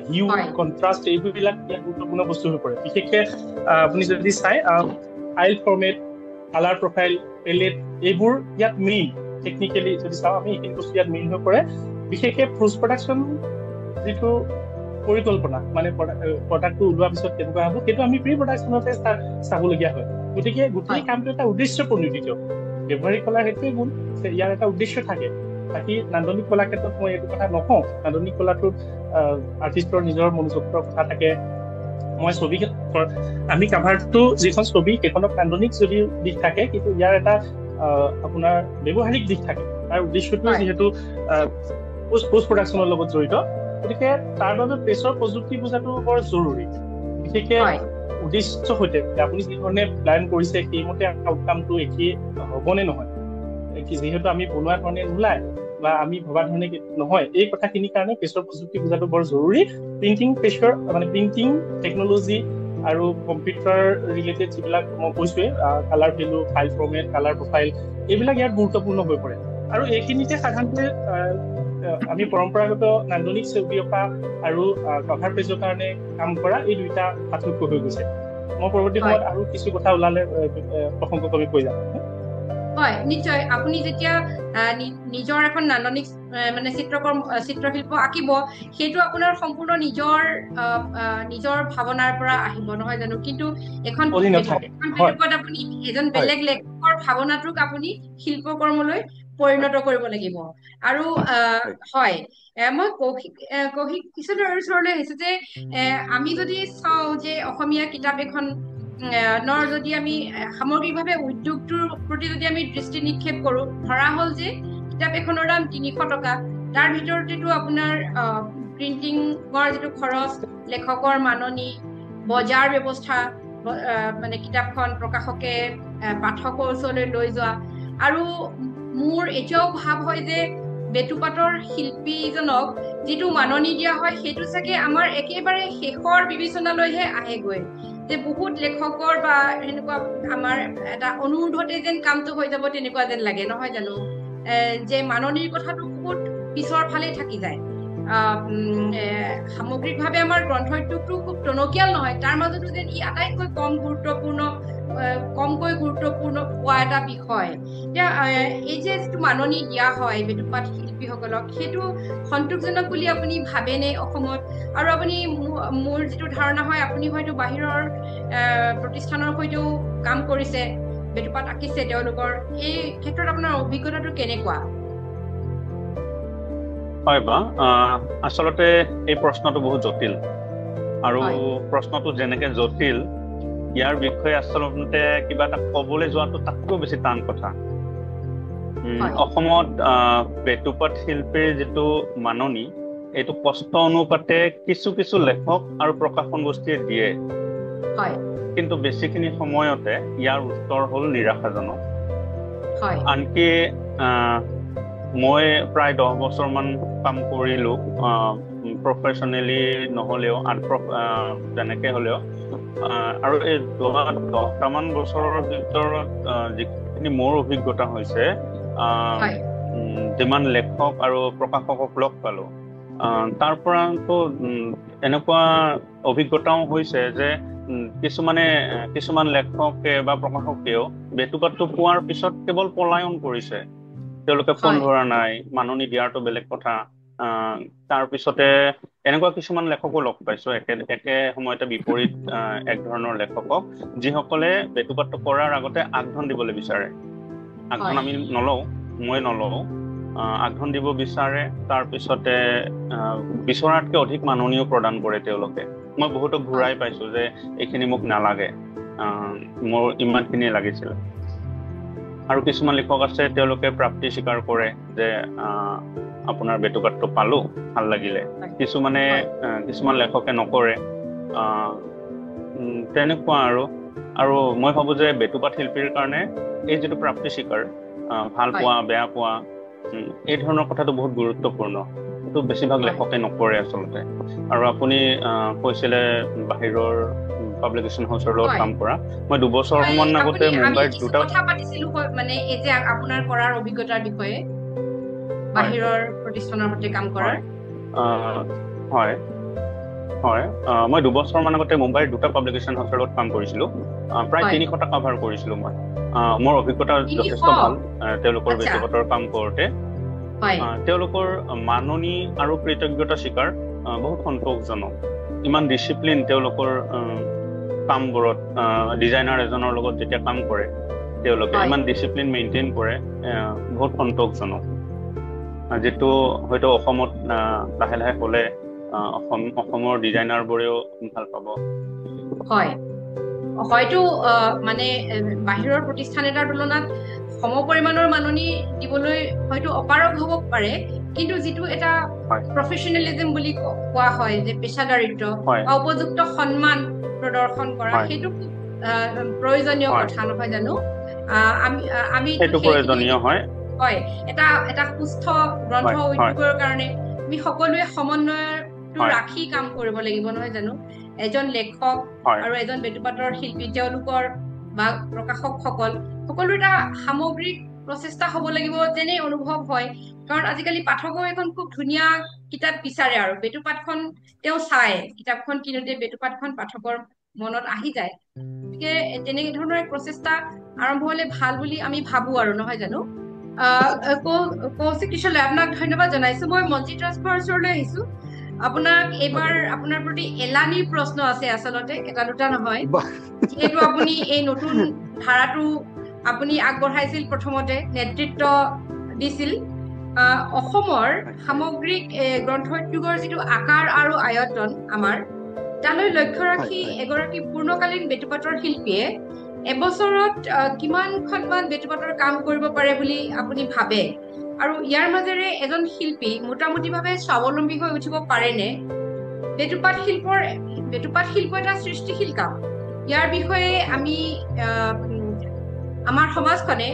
Speaker 3: হিউ, কণ্ট্ৰাষ্ট, এইবিলাক ইয়াত গুৰুত্বপূৰ্ণ বস্তু হৈ পৰে। বিশেষকে আপুনি যদি চাই file format, colour profile, palette, এইবোৰ ইয়াত মেইন। টেকনিকেলি যদি চাওঁ আমি, এইখিনি বস্তু ইয়াত মেইন হৈ পৰে। বিশেষকে পোষ্ট প্ৰডাকশ্যন যিটো পৰিকল্পনা, মানে প্ৰডাক্টটো ওলোৱাৰ পিছত কেনেকুৱা হ'ব, সেইটো আমি প্ৰি প্ৰডাকশ্যনতে চাবলগীয়া হয়। গতিকে গোটেই কামটো এটা উদ্দেশ্য প্ৰণোদিত। ব্যৱহাৰিক কলাৰ সেইটোৱে গুণ যে ইয়াৰ এটা উদ্দেশ্য থাকে। বাকী নান্দনিক কলাৰ ক্ষেত্ৰত মই এইটো কথা নকওঁ। নান্দনিক কলাটোত আৰ্টিষ্টৰ নিজৰ মনোযোগৰ কথা থাকে। মই ছবি আমি কাভাৰটো যিখন ছবি, সেইখনত নান্দনিক যদিও দিশ থাকে, কিন্তু ইয়াৰ এটা আপোনাৰ ব্যৱহাৰিক দিশ থাকে। তাৰ উদ্দেশ্যটো যিহেতু পোষ্ট প্ৰডাকশ্যনৰ লগত জড়িত, গতিকে তাৰ বাবে প্ৰেছৰ প্ৰযুক্তি বুজাটো বৰ জৰুৰী। বিশেষকে উদ্দেশ্য সৈতে আপুনি যি ধৰণে প্লেন কৰিছে, সেইমতে আউটকামটো একেই হ'বনে নহয়, যিহেতু আমি বনোৱা ধৰণে নোলায় বা আমি ভবা ধৰণে নহয়, এই কথাখিনিৰ কাৰণে প্ৰেছৰ প্ৰযুক্তি বুজাটো বৰ জৰুৰী। প্ৰিণ্টিং প্ৰেছৰ, মানে প্ৰিণ্টিং টেকনলজি আৰু কম্পিউটাৰ ৰিলেটেড যিবিলাক মই কৈছোৱে, colour value, file format, colour profile, এইবিলাক ইয়াত গুৰুত্বপূৰ্ণ হৈ পৰে। আৰু এইখিনিতে সাধাৰণতে আমি পৰম্পৰাগত নান্দনিক ছবি অঁকা আৰু কভাৰ পেজৰ কাৰণে কাম কৰা এই দুইটা পাৰ্থক্য হৈ গৈছে। মই পৰৱৰ্তী সময়ত আৰু কিছু কথা ওলালে প্ৰসংগক্ৰমে কৈ যাম।
Speaker 1: হয়, নিশ্চয়। আপুনি যেতিয়া নিজৰ এখন নান্দনিক মানে চিত্ৰশিল্প আঁকিব, সেইটো আপোনাৰ সম্পূৰ্ণ নিজৰ ভাৱনাৰ পৰা আহিব, নহয় জানো? কিন্তু এখন বেটুপাত আপুনি এজন বেলেগ লেখকৰ ভাৱনাটোক আপুনি শিল্পকৰ্মলৈ পৰিণত কৰিব লাগিব। আৰু হয়, মই কৌশিক ঈশ্বৰৰ ওচৰলৈ আহিছো যে আমি যদি চাওঁ যে অসমীয়া কিতাপ এখন যদি আমি সামগ্ৰিকভাৱে উদ্যোগটোৰ প্ৰতি যদি আমি দৃষ্টি নিক্ষেপ কৰো, ধৰা হল যে কিতাপ এখনৰ দাম 300 টকা, তাৰ ভিতৰতেতো আপোনাৰ প্ৰিণ্টিঙৰ যিটো খৰচ, লেখকৰ মাননি, বজাৰ ব্যৱস্থা, মানে কিতাপখন প্ৰকাশকে পাঠকৰ ওচৰলৈ লৈ যোৱা, আৰু মোৰ এতিয়াও ভাৱ হয় যে বেটুপাতৰ শিল্পীজনক যিটো মাননি দিয়া হয়, সেইটো চাগে আমাৰ একেবাৰে শেষৰ বিবেচনালৈহে আহেগৈ, যে বহুত লেখকৰ বা এনেকুৱা আমাৰ এটা অনুৰোধতে যেন কামটো হৈ যাব, তেনেকুৱা যেন লাগে, নহয় জানো? যে মাননিৰ কথাটো বহুত পিছৰ ফালে থাকি যায়। সামগ্ৰিকভাৱে আমাৰ গ্ৰন্থ উদ্যোগটো খুব টনকিয়াল নহয়, তাৰ মাজতো যেন ই আটাইতকৈ কমকৈ গুৰুত্বপূৰ্ণ পোৱা এটা বিষয়। এতিয়া এই যে যিটো মাননি দিয়া হয় বেটুপাত শিল্পীসকলক, সেইটো সন্তোষজনক বুলি আপুনি ভাবেনে অসমত? আৰু আপুনি, মোৰ যিটো ধাৰণা হয়, আপুনি হয়তো বাহিৰৰ প্ৰতিষ্ঠানৰ সৈতেও কাম কৰিছে, বেটুপাত আঁকিছে তেওঁলোকৰ, এই ক্ষেত্ৰত আপোনাৰ অভিজ্ঞতাটো কেনেকুৱা?
Speaker 4: হয় বা আচলতে এই প্ৰশ্নটো বহুত জটিল, আৰু প্ৰশ্নটো যেনেকে জটিল, ইয়াৰ বিষয়ে আচলতে কিবা এটা কবলৈ যোৱাটো তাতকৈ বেছি টান কথা। অসমত বেটুপাত শিল্পীৰ যিটো মাননি, এইটো কষ্ট অনুপাতে কিছু লেখক আৰু প্ৰকাশন গোষ্ঠীয়ে দিয়ে, কিন্তু বেছিখিনি সময়তে ইয়াৰ উত্তৰ হ'ল নিৰাশাজনক। আনকি মই প্ৰায় 10 বছৰমান কাম কৰিলো, প্ৰফেশ্যনেলি নহলেও যেনেকে হলেও আৰু এই 10টামান বছৰৰ ভিতৰত যিখিনি মোৰ অভিজ্ঞতা হৈছে যিমান লেখক আৰু প্ৰকাশকক লগ পালো তাৰ পৰাতো এনেকুৱা অভিজ্ঞতাও হৈছে যে কিছুমান লেখকে বা প্ৰকাশকেও বেটুপাতটো পোৱাৰ পিছত কেৱল পলায়ন কৰিছে তেওঁলোকে ফোন ধৰা নাই মাননি দিয়াৰটো বেলেগ কথা তাৰ পিছতে এনেকুৱা কিছুমান লেখকো লগ পাইছো একে সময়তে বিপৰীত এক ধৰণৰ লেখকক যিসকলে বেটুপাতটো কৰাৰ আগতে আগধন দিবলৈ বিচাৰে আগধন আমি মই নলওঁ আগধন দিব বিচাৰে তাৰ পিছতে বিচৰাতকে অধিক মাননিও প্ৰদান কৰে তেওঁলোকে মই বহুতক ঘূৰাই পাইছো যে এইখিনি মোক নালাগে মোৰ ইমানখিনি লাগিছিল আৰু কিছুমান লেখক আছে তেওঁলোকে প্ৰাপ্তি স্বীকাৰ কৰে যে আপোনাৰ বেটুপাতটো পালো ভাল লাগিলে কিছুমান লেখকে নকৰে তেনেকুৱা আৰু মই ভাবো যে বেটুপাত শিল্পীৰ কাৰণে এই যিটো প্ৰাপ্তি স্বীকাৰ ভাল পোৱা বেয়া পোৱা এই ধৰণৰ কথাটো বহুত গুৰুত্বপূৰ্ণ এইটো বেছিভাগ লেখকে নকৰে আচলতে আৰু আপুনি কৈছিলে বাহিৰৰ পাব্লিকেশ্যন হাউচৰ লগত কাম কৰা মই 2 বছৰমান আগতে মুম্বাইত দুটা
Speaker 1: কথা পাতিছিলো মানে এই যে আপোনাৰ কৰাৰ অভিজ্ঞতাৰ বিষয়ে বাহিৰৰ প্ৰতিষ্ঠানৰ সৈতে কাম কৰাৰ
Speaker 4: হয় মই 2 বছৰমান আগতে মুম্বাইৰ দুটা পাব্লিকেশ্যন হাউচৰ লগত কাম কৰিছিলো প্ৰায় 300টা কভাৰ কৰিছিলো মই মোৰ অভিজ্ঞতা যথেষ্ট ভাল তেওঁলোকৰ বেটুপাতৰ কাম কৰোঁতে তেওঁলোকৰ মাননি আৰু কৃতজ্ঞতা স্বীকাৰ বহুত সন্তোষজনক ইমান ডিচিপ্লিন তেওঁলোকৰ কামবোৰত ডিজাইনাৰ এজনৰ লগত যেতিয়া কাম কৰে তেওঁলোকে ইমান ডিচিপ্লিন মেইনটেইন কৰে বহুত সন্তোষজনক যেটো হয়তো অসমত লাহে লাহে হলে অসমৰ ডিজাইনাৰবোৰেও ভাল পাব
Speaker 1: হয়তো মানে বাহিৰৰ প্ৰতিষ্ঠান এটাৰ তুলনাত সমপৰিমাণৰ মাননি দিবলৈ হয়তো অপাৰগ হ'ব পাৰে কিন্তু যিটো এটা প্ৰফেচনেলিজম বুলি কোৱা হয় যে পেছাদাৰিত্ব বা উপযুক্ত সন্মান প্ৰদৰ্শন কৰা সেইটো প্ৰয়োজনীয় কথা নহয় জানো আমি
Speaker 4: সেইটো প্ৰয়োজনীয় হয়
Speaker 1: এটা সুস্থ গ্ৰন্থ উদ্যোগৰ কাৰণে আমি সকলোৱে সমন্বয়টো ৰাখি কাম কৰিব লাগিব নহয় জানো এজন লেখক আৰু এজন বেটুপাতৰ শিল্পী তেওঁলোকৰ বা প্ৰকাশকসকল সকলো এটা সামগ্ৰিক প্ৰচেষ্টা হ'ব লাগিব যেনে অনুভৱ হয় কাৰণ আজিকালি পাঠকেও এখন খুব ধুনীয়া কিতাপ বিচাৰে আৰু বেটুপাতখন তেওঁ চাই কিতাপখন কিনোতে বেটুপাতখন পাঠকৰ মনত আহি যায় গতিকে তেনে ধৰণৰ এক প্ৰচেষ্টা আৰম্ভ হলে ভাল বুলি আমি ভাবো আৰু নহয় জানো কৌশিক কিশোৰলৈ আপোনাক ধন্যবাদ জনাইছো মই মঞ্জিত ৰাজখোৱাৰ ওচৰলৈ আহিছো আপোনাক এইবাৰ আপোনাৰ প্ৰতি এলানি প্ৰশ্ন আছে আচলতে এটা দুটা নহয় যিহেতু আপুনি এই নতুন ধাৰাটো আপুনি আগবঢ়াইছিল প্ৰথমতে নেতৃত্ব দিছিল অসমৰ সামগ্ৰিক গ্ৰন্থ উদ্যোগৰ যিটো আকাৰ আৰু আয়তন আমাৰ তালৈ লক্ষ্য ৰাখি এগৰাকী পূৰ্ণকালীন বেটুপাতৰ শিল্পীয়ে এবছৰত কিমানখনমান বেটুপাতৰ কাম কৰিব পাৰে বুলি আপুনি ভাবে আৰু ইয়াৰ মাজেৰে এজন শিল্পী মোটামুটিভাৱে স্বাৱলম্বী হৈ উঠিব পাৰেনে বেটুপাত শিল্প এটা সৃষ্টিশীল কাম ইয়াৰ বিষয়ে আমি আমাৰ সমাজখনে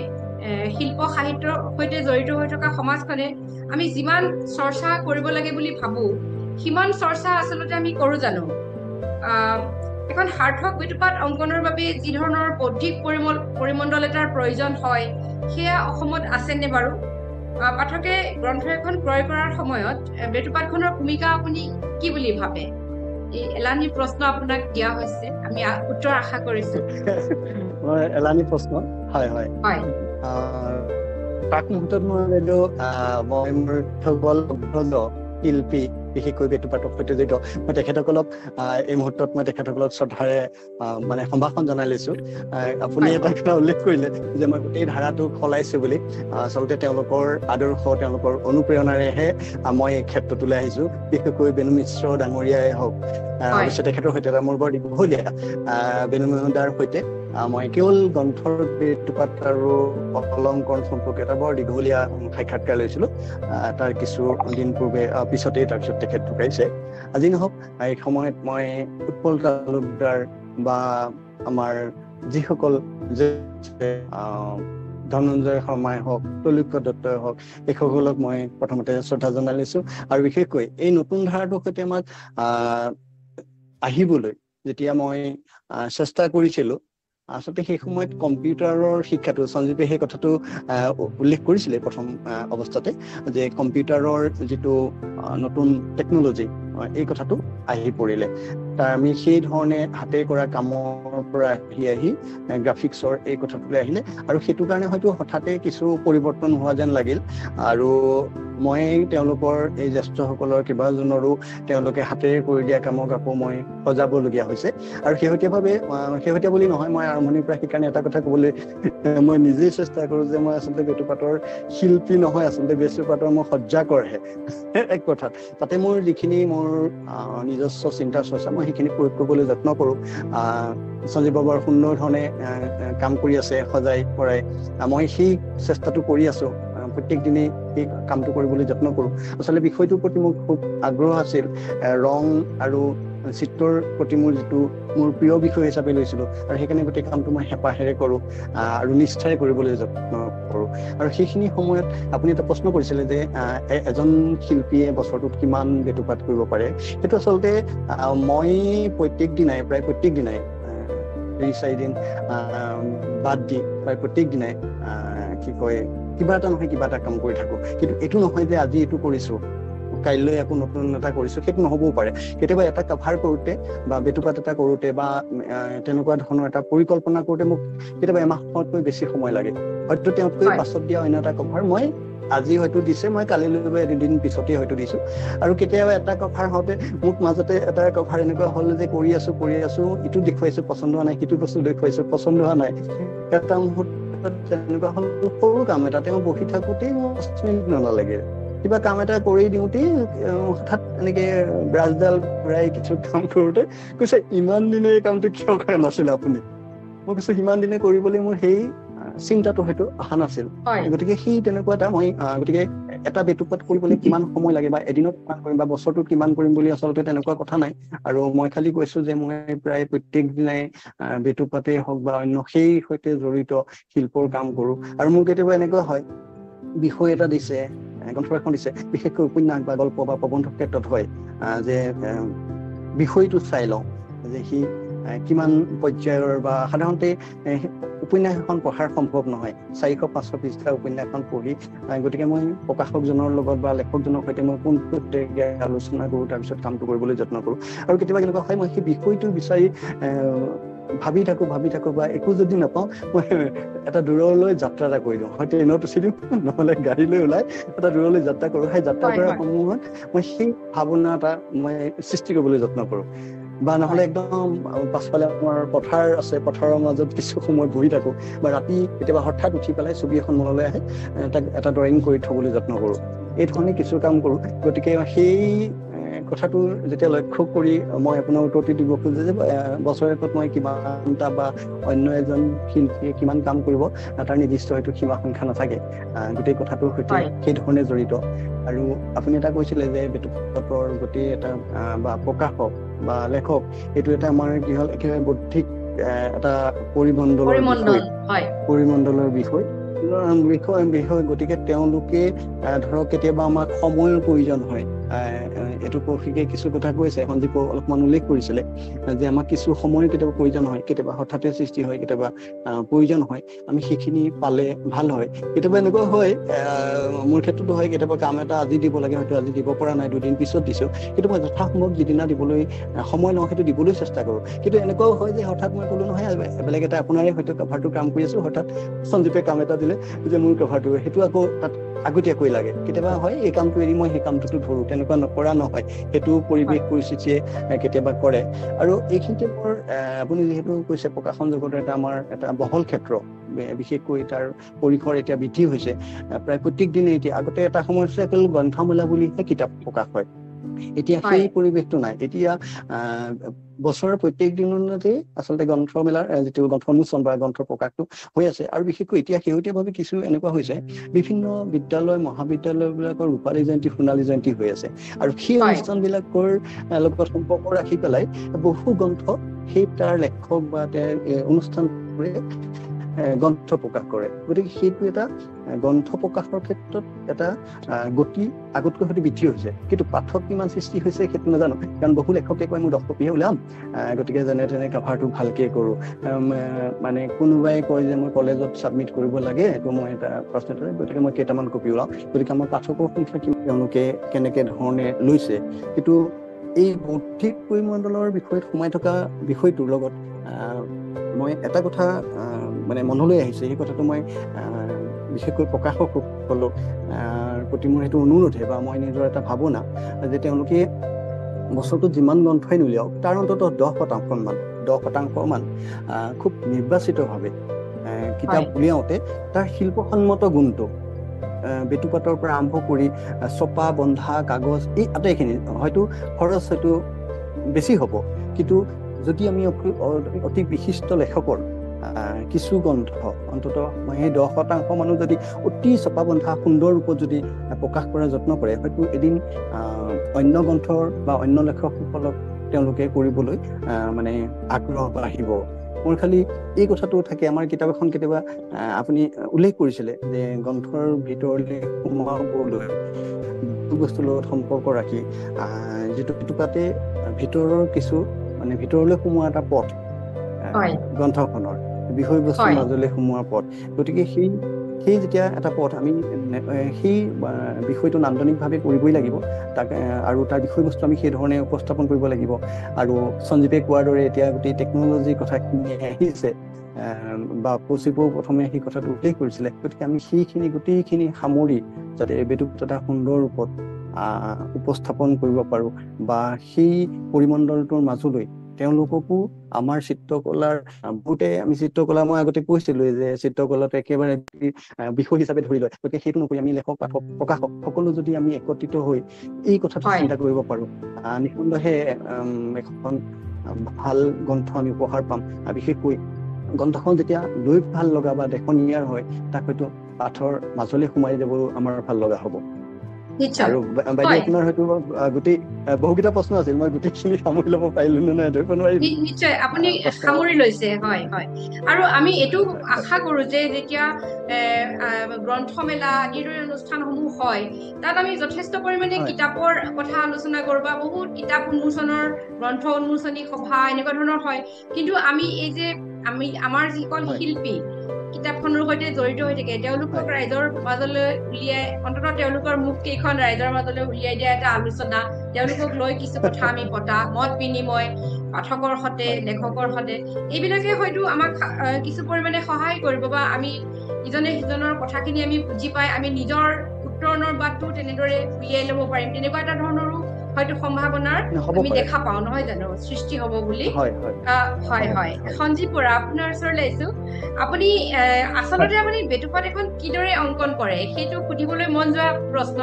Speaker 1: শিল্প সাহিত্যৰ সৈতে জড়িত হৈ থকা সমাজখনে আমি যিমান চৰ্চা কৰিব লাগে বুলি ভাবো সিমান চৰ্চা আচলতে আমি কৰো জানো এখন সাৰ্থক বেটুপাত অংকনৰ বাবে যি ধৰণৰ বৌদ্ধিক পৰিমণ্ডল এটাৰ প্ৰয়োজন হয় সেয়া অসমত আছেনে বাৰু পাঠকে গ্ৰন্থ এখন ক্ৰয় কৰাৰ সময়ত বেটুপাতখনৰ ভূমিকা আপুনি কি বুলি ভাবে এই এলানি প্ৰশ্ন আপোনাক দিয়া হৈছে আমি উত্তৰ আশা কৰিছো
Speaker 2: এলানি প্ৰশ্ন হয় তাক মুহূৰ্তত মই মোৰ শিল্পী বিশেষকৈ বেটুপাতৰ সৈতে জড়িত মই তেখেতসকলক এই মুহূৰ্তত মই তেখেতসকলক শ্ৰদ্ধাৰে মানে সম্ভাষণ জনাই লৈছো আপুনি এটা কথা উল্লেখ কৰিলে যে মই গোটেই ধাৰাটো সলাইছো বুলি আচলতে তেওঁলোকৰ আদৰ্শ তেওঁলোকৰ অনুপ্ৰেৰণাৰেহে মই এই ক্ষেত্ৰটোলৈ আহিছো বিশেষকৈ বেনু মিশ্ৰ ডাঙৰীয়াই হওক অৱশ্যে তেখেতৰ সৈতে এটা মোৰ বৰ দীঘলীয়া বেনু মহোদয়ৰ সৈতে মই কেৱল গ্ৰন্থৰ বেটুপাত আৰু অলংকৰণ সম্পৰ্কে এটা বৰ দীঘলীয়া সাক্ষাৎকাৰ লৈছিলো তাৰ কিছু দিন পূৰ্বে পিছতেই তাৰপিছত তেখেত ঢুকাইছে আজি নহওক এই সময়ত মই উৎপল তালুকদাৰ বা আমাৰ যিসকল ধনঞ্জয় শৰ্মাই হওক তৈলুক্য দত্তই হওক এইসকলক মই প্ৰথমতে শ্ৰদ্ধা জনাই লৈছো আৰু বিশেষকৈ এই নতুন ধাৰাটোৰ সৈতে আমাক আহিবলৈ যেতিয়া মই চেষ্টা কৰিছিলোঁ, আচলতে সেই সময়ত কম্পিউটাৰৰ শিক্ষাটো, সঞ্জীৱে সেই কথাটো উল্লেখ কৰিছিলে প্ৰথম অৱস্থাতে, যে কম্পিউটাৰৰ যিটো নতুন টেকনলজি এই কথাটো আহি পৰিলে। তাৰ আমি সেই ধৰণে হাতে কৰা কামৰ পৰা আহি গ্ৰাফিক্সৰ এই কথাটোলৈ আহিলে, আৰু সেইটো কাৰণে হয়তো হঠাতে কিছু পৰিৱৰ্তন হোৱা যেন লাগিল। আৰু মই তেওঁলোকৰ এই জ্যেষ্ঠসকলৰ কেইবাজনৰো তেওঁলোকে হাতেৰে কৰি দিয়া কামক আকৌ মই সজাবলগীয়া হৈছে। আৰু শেহতীয়া বুলি নহয়, মই আৰম্ভণিৰ পৰা সেইকাৰণে এটা কথা ক'বলৈ মই নিজেই চেষ্টা কৰোঁ যে মই আচলতে বেটুপাতৰ শিল্পী নহয়, আচলতে বেটুপাতৰ মই সজ্জাকৰহে এক কথাত। তাতে মোৰ যিখিনি মোৰ নিজস্ব চিন্তা চৰ্চা মই সেইখিনি প্ৰয়োগ কৰিবলৈ যত্ন কৰোঁ। সঞ্জীৱ বৰ সুন্দৰ ধৰণে কাম কৰি আছে সজাই পৰাই, মই সেই চেষ্টাটো কৰি আছোঁ। প্ৰত্যেক দিনেই সেই কামটো কৰিবলৈ যত্ন কৰোঁ। আচলতে বিষয়টোৰ প্ৰতি মোৰ খুব আগ্ৰহ আছিল। ৰং আৰু চিত্ৰৰ প্ৰতি মোৰ প্ৰিয় বিষয় হিচাপে লৈছিলোঁ, আৰু সেইকাৰণে গোটেই কামটো মই হেঁপাহেৰে কৰোঁ আৰু নিষ্ঠাৰে কৰিবলৈ যত্ন কৰোঁ। আৰু সেইখিনি সময়ত আপুনি এটা প্ৰশ্ন কৰিছিলে যে এজন শিল্পীয়ে বছৰটোত কিমান বেটুপাত কৰিব পাৰে। সেইটো আচলতে মই প্ৰায় প্ৰত্যেক দিনাই 3-4 দিন বাদ দি প্ৰায় প্ৰত্যেক দিনাই কিবা এটা নহয় কিবা এটা কাম কৰি থাকোঁ। কিন্তু এইটো নহয় যে আজি এইটো কৰিছোঁ, কাইলৈ আকৌ নতুন এটা কৰিছোঁ, সেইটো নহ'বও পাৰে। কেতিয়াবা এটা কভাৰ কৰোঁতে বা বেটুপাত এটা কৰোঁতে বা তেনেকুৱা ধৰণৰ এটা পৰিকল্পনা কৰোঁতে মোক কেতিয়াবা এমাহতকৈ বেছি সময় লাগে। হয়তো তেওঁতকৈ পাছত দিয়া অন্য এটা কভাৰ মই আজি হয়তো দিছে, মই কালিলৈ বা এদিন পিছতে হয়তো দিছোঁ। আৰু কেতিয়াবা এটা কভাৰ হওঁতে মোক মাজতে এটা কভাৰ এনেকুৱা হ'ল যে কৰি আছোঁ, ইটো দেখুৱাইছোঁ পচন্দ হোৱা নাই, সিটো বস্তু দেখুৱাইছোঁ পচন্দ হোৱা নাই। এটা মুহূৰ্তত তেনেকুৱা হ'ল, সৰু কাম এটা তেওঁ বহি থাকোঁতেই মোৰ 5 মিনিট নালাগে। কিবা কাম এটা কৰি দিওঁতেই হঠাৎ এনেকে ব্ৰাছডাল ঘূৰাই কিছু কাম কৰোঁতে কৈছে, ইমান দিনে এই কামটো কিয় কৰা নাছিল আপুনি? মই কৈছোঁ সিমান দিনে কৰিবলৈ মোৰ সেই চিন্তাটো হয়তো অহা নাছিল। গতিকে সেই তেনেকুৱা গতিকে এটা বেটুপাত কৰিবলৈ কিমান সময় লাগে বা এদিনত কিমান কৰিম বা বছৰটোত কিমান কৰিম বুলি আচলতে তেনেকুৱা কথা নাই। আৰু মই খালি কৈছোঁ যে মই প্ৰায় প্ৰত্যেক দিনাই বেটুপাতেই হওক বা অন্য সেই সৈতে জড়িত শিল্পৰ কাম কৰোঁ। আৰু মোৰ কেতিয়াবা এনেকুৱা হয়, বিষয় এটা দিছে, গ্ৰন্থ এখন দিছে, বিশেষকৈ উপন্যাস বা গল্প বা প্ৰবন্ধৰ ক্ষেত্ৰত হয় যে বিষয়টো চাই লওঁ যে সি কিমান পৰ্যায়ৰ, বা সাধাৰণতে উপন্যাস এখন পঢ়াৰ সম্ভৱ নহয় 400-500 পৃষ্ঠাৰ উপন্যাস এখন পঢ়ি। গতিকে মই প্ৰকাশকজনৰ লগত বা লেখকজনৰ সৈতে মই পোনপটীয়াকৈ আলোচনা কৰোঁ, তাৰপিছত কামটো কৰিবলৈ যত্ন কৰোঁ। আৰু কেতিয়াবা কেনেকুৱা হয়, মই সেই বিষয়টো বিচাৰি ভাবি থাকোঁ বা একো যদি নাপাওঁ, মই এটা দূৰলৈ যাত্ৰা এটা কৰি দিওঁ। হয়তো ট্ৰেইনত উঠি দিওঁ, নহ'লে গাড়ীলৈ ওলাই এটা দূৰলৈ যাত্ৰা কৰোঁ। সেই যাত্ৰা কৰাৰ সমূহত মই সেই ভাৱনা এটা মই সৃষ্টি কৰিবলৈ যত্ন কৰোঁ। বা নহ'লে একদম পাছফালে আমাৰ পথাৰ আছে, পথাৰৰ মাজত কিছু সময় বহি থাকোঁ, বা ৰাতি কেতিয়াবা হঠাৎ উঠি পেলাই ছবি এখন মনলৈ আহে, তাক এটা ড্ৰয়িং কৰি থ'বলৈ যত্ন কৰোঁ। এই ধৰণে কিছু কাম কৰোঁ। গতিকে সেই কথাটো যেতিয়া লক্ষ্য কৰি মই আপোনাৰ উত্তৰটো দিব খোজো যে বছৰেকত মই কিমানটা বা অন্য এজন শিল্পীয়ে কিমান কাম কৰিব তাৰ নিৰ্দিষ্ট হয়তো সীমা সংখ্যা নাথাকে। গোটেই কথাটোৰ সৈতে সেই ধৰণে জড়িত। আৰু আপুনি এটা কৈছিলে যে বেটুপাতৰ গোটেই এটা বা প্ৰকাশক বা লেখক, এইটো এটা আমাৰ কি হ'ল, একেবাৰে বৌদ্ধিক এটা পৰিমণ্ডলৰ বিষয়। গতিকে তেওঁলোকে ধৰক কেতিয়াবা আমাক সময়ৰ প্ৰয়োজন হয়। এইটো কৌশিকে কিছু কথা কৈছে, সঞ্জীৱ অলপমান উল্লেখ কৰিছিলে যে আমাক কিছু সময়ৰ কেতিয়াবা প্ৰয়োজন হয়, কেতিয়াবা হঠাতে সৃষ্টি হয়, কেতিয়াবা প্ৰয়োজন হয়। আমি সেইখিনি পালে ভাল হয়। কেতিয়াবা এনেকুৱা হয়, মোৰ ক্ষেত্ৰতো হয়, কেতিয়াবা কাম এটা আজি দিব লাগে, হয়তো আজি দিব পৰা নাই, 2 দিন পিছত দিছোঁ, কিন্তু মই যথাসম্ভৱ যিদিনা দিবলৈ সময় লওঁ সেইটো দিবলৈ চেষ্টা কৰোঁ। কিন্তু এনেকুৱাও হয় যে হঠাৎ মই ক'লো নহয়, বেলেগ এটা আপোনাৰে হয়তো কভাৰটো কাম কৰি আছোঁ, হঠাৎ সঞ্জীৱে কাম এটা দিলে যে মোৰ কভাৰটো, সেইটো আকৌ তাত আগতীয়াকৈ লাগে। কেতিয়াবা হয় এই কামটো এৰি মই সেই কামটোতো ধৰোঁ, তেনেকুৱা নকৰা নহয়, সেইটো পৰিৱেশ পৰিস্থিতিয়ে কেতিয়াবা কৰে। আৰু এইখিনিতে মোৰ আপুনি যিহেতু কৈছে প্ৰকাশন জগতৰ আমাৰ এটা বহল ক্ষেত্ৰ, বিশেষকৈ তাৰ পৰিসৰ এতিয়া বৃদ্ধি হৈছে। প্ৰায় প্ৰত্যেক দিনে এতিয়া, আগতে এটা সময় হৈছে অকল গ্ৰন্থমেলা বুলিহে কিতাপ প্ৰকাশ হয়, এতিয়া সেই পৰিৱেশটো নাই। এতিয়া বছৰৰ প্ৰত্যেক দিনতে আচলতে গ্ৰন্থমেলাৰ যিটো গ্ৰন্থ উন্মোচন বা গ্ৰন্থ প্ৰকাশটো হৈ আছে। আৰু বিশেষকৈ এতিয়া শেহতীয়াভাৱে কিছু এনেকুৱা হৈছে, বিভিন্ন বিদ্যালয় মহাবিদ্যালয়বিলাকৰ ৰূপালী জয়ন্তী, সোণালী জয়ন্তী হৈ আছে, আৰু সেই অনুষ্ঠানবিলাকৰ লগত সম্পৰ্ক ৰাখি পেলাই বহু গ্ৰন্থ সেই তাৰ লেখক বা তেওঁৰ অনুষ্ঠানবোৰে গ্ৰন্থ প্ৰকাশ কৰে। গতিকে সেইটো এটা গ্ৰন্থ প্ৰকাশৰ ক্ষেত্ৰত এটা গতি আগতকৈ হয়তো বৃদ্ধি হৈছে, কিন্তু পাঠক কিমান সৃষ্টি হৈছে সেইটো নাজানো, কাৰণ বহু লেখকে কয় মোৰ 10 কপিহে ওলাম, গতিকে যেনে তেনে কভাৰটো ভালকে কৰোঁ। মানে কোনোবাই কয় যে মই কলেজত ছাবমিট কৰিব লাগে, এইটো মই এটা প্ৰশ্ন কৰোঁ, গতিকে মই কেইটামান কপি ওলাওঁ। গতিকে আমাৰ পাঠকৰ সংখ্যা তেওঁলোকে কেনেকে ধৰণে লৈছে, কিন্তু এই বৌদ্ধিক পৰিমণ্ডলৰ বিষয়ত সোমাই থকা বিষয়টোৰ লগত মই এটা কথা মানে মনলৈ আহিছে, সেই কথাটো মই বিশেষকৈ প্ৰকাশকসকলক প্ৰতি মোৰ সেইটো অনুৰোধে বা মই নিজৰ এটা ভাৱনা যে তেওঁলোকে বছৰটোত যিমান গ্ৰন্থই নুলিয়াওক তাৰ অন্ততঃ 10% মান খুব নিৰ্বাচিতভাৱে কিতাপ উলিয়াওঁতে তাৰ শিল্পসন্মত গুণটো বেটুপাতৰ পৰা আৰম্ভ কৰি ছপা বন্ধা কাগজ এই আটাইখিনি হয়তো খৰচ হয়তো বেছি হ'ব, কিন্তু যদি আমি অতি বিশিষ্ট লেখকৰ কিছু গ্ৰন্থ অন্ততঃ সেই 10% মানুহ যদি অতি ছপা বন্ধা সুন্দৰ ৰূপত যদি প্ৰকাশ কৰাৰ যত্ন কৰে, হয়তো এদিন অন্য গ্ৰন্থৰ বা অন্য লেখকসকলক তেওঁলোকে কৰিবলৈ মানে আগ্ৰহ বাঢ়িব। মোৰ খালি এই কথাটো থাকে, আমাৰ কিতাপ এখন কেতিয়াবা আপুনি উল্লেখ কৰিছিলে যে গ্ৰন্থৰ ভিতৰলৈ সোমাবলৈ বস্তুৰ লগত সম্পৰ্ক ৰাখি যিটো টুকুৰাতে ভিতৰৰ কিছু মানে ভিতৰলৈ সোমোৱা এটা পথ গ্ৰন্থখনৰ বিষয়বস্তুৰ মাজলৈ সোমোৱাৰ পথ। গতিকে সেই যেতিয়া এটা পথ আমি সেই বিষয়টো নান্দনিকভাৱে কৰিবই লাগিব তাক, আৰু তাৰ বিষয়বস্তু আমি সেই ধৰণে উপস্থাপন কৰিব লাগিব। আৰু সঞ্জীৱে কোৱাৰ দৰে এতিয়া গোটেই টেকন'লজিৰ কথাখিনি আহিছে বা পচিবও প্ৰথমে সেই কথাটো উল্লেখ কৰিছিলে, গতিকে আমি সেইখিনি গোটেইখিনি সামৰি যাতে বেটুপাত সুন্দৰ ৰূপত উপস্থাপন কৰিব পাৰোঁ বা সেই পৰিমণ্ডলটোৰ মাজলৈ তেওঁলোককো আমাৰ চিত্ৰকলাৰ বহুতে আমি চিত্ৰকলা মই আগতে কৈছিলো যে চিত্ৰকলাটো একেবাৰে বিষয় হিচাপে ধৰি লয়, গতিকে সেইটো নকৰি আমি লেখক পাঠক প্ৰকাশক সকলো যদি আমি একত্ৰিত হৈ এই কথাটো চিন্তা কৰিব পাৰোঁ, নিঃসন্দেহে এখন ভাল গ্ৰন্থ আমি উপহাৰ পাম। বিশেষকৈ গ্ৰন্থখন যেতিয়া লৈ ভাল লগা বা দেখনীয়াৰ হয়, তাক হয়তো পাঠৰ মাজলৈ সোমাই যাবও আমাৰ ভাল লগা হ'ব। আৰু বাইদেউ আপোনাৰ হয়তো গোটেই বহুকেইটা প্ৰশ্ন আছিল, মই গোটেইখিনি সামৰি ল'ব পাৰিলো নে নাই?
Speaker 1: নিশ্চয় আপুনি সামৰি লৈছে। হয় হয়, আৰু আমি এইটো আশা কৰো যে যেতিয়া গ্ৰন্থমেলা আদিৰ দৰে অনুষ্ঠানসমূহ হয়, তাত আমি যথেষ্ট পৰিমাণে কিতাপৰ কথা আলোচনা কৰো বা বহুত কিতাপ উন্মোচনৰ গ্ৰন্থ উন্মোচনী সভা এনেকুৱা ধৰণৰ হয়, কিন্তু আমি এই যে আমাৰ যিসকল শিল্পী কিতাপখনৰ সৈতে জড়িত হৈ থাকে তেওঁলোকক ৰাইজৰ মাজলৈ উলিয়াই অন্ততঃ তেওঁলোকৰ মুখ কেইখন ৰাইজৰ মাজলৈ উলিয়াই দিয়া এটা আলোচনা, তেওঁলোকক লৈ কিছু কথা আমি পতা, মত বিনিময় পাঠকৰ সতে লেখকৰ সতে, এইবিলাকে হয়তো আমাক কিছু পৰিমাণে সহায় কৰিব বা আমি ইজনে সিজনৰ কথাখিনি আমি বুজি পাই আমি নিজৰ উত্তৰণৰ বাটটো তেনেদৰে উলিয়াই ল'ব পাৰিম, তেনেকুৱা এটা ধৰণৰো হয়তো সম্ভাৱনাৰ আমি দেখা পাওঁ, নহয় জানো, সৃষ্টি হ'ব বুলি। হয় হয়, সঞ্জীৱ বৰা আপোনাৰ ওচৰলৈ আহিছো। আপুনি আচলতে আপুনি বেটুপাত এখন কিদৰে অংকন কৰে সেইটো সুধিবলৈ মন যোৱা প্ৰশ্ন।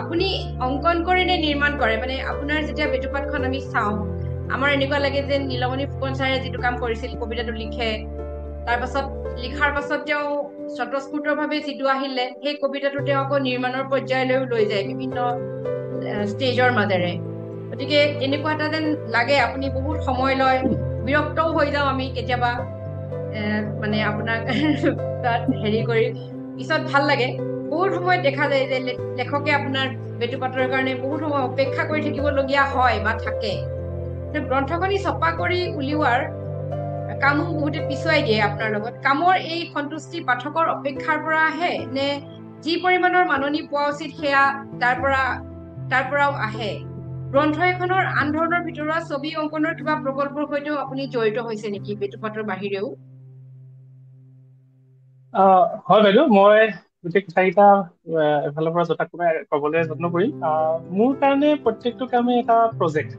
Speaker 1: আপুনি অংকন কৰে নে নিৰ্মাণ কৰে? মানে আপোনাৰ যেতিয়া বেটুপাতখন আমি চাওঁ, আমাৰ এনেকুৱা লাগে যে নীলমণি ফুকন ছাৰে যিটো কাম কৰিছিল, কবিতাটো লিখে, তাৰ পাছত লিখাৰ পাছত তেওঁ স্বতঃস্ফূৰ্তভাৱে যিটো আহিলে সেই কবিতাটো তেওঁ আকৌ নিৰ্মাণৰ পৰ্যায়লৈও লৈ যায় বিভিন্ন ষ্টেজৰ মাজেৰে। গতিকে এনেকুৱা এটা যেন লাগে আপুনি বহুত সময় লয়, বিৰক্তও হৈ যাওঁ আমি কেতিয়াবা মানে আপোনাক তাত হেৰি কৰি, পিছত ভাল লাগে। বহুত সময়ত দেখা যায় যে লেখকে আপোনাৰ বেটুপাতৰ কাৰণে বহুত সময় অপেক্ষা কৰি থাকিবলগীয়া হয় বা থাকে। গ্ৰন্থখনি ছপা কৰি উলিওৱাৰ কামো বহুতে পিছুৱাই দিয়ে আপোনাৰ লগত। কামৰ এই সন্তুষ্টি পাঠকৰ অপেক্ষাৰ পৰা আহে নে যি পৰিমাণৰ মাননি পোৱা উচিত সেয়া তাৰ পৰাও আহে? গ্ৰন্থ এখনৰ আন ধৰণৰ ভিতৰুৱা ছবি অংকনৰ কিবা প্ৰকল্পৰ সৈতেও আপুনি জড়িত হৈছে নেকি বেটুপাতৰ বাহিৰেও?
Speaker 3: হয় বাইদেউ, মই গোটেই কথাকেইটা এফালৰ পৰা যথাক্ৰমে ক'বলৈ যত্ন কৰিম। মোৰ কাৰণে প্ৰত্যেকটো কামে এটা প্ৰজেক্ট,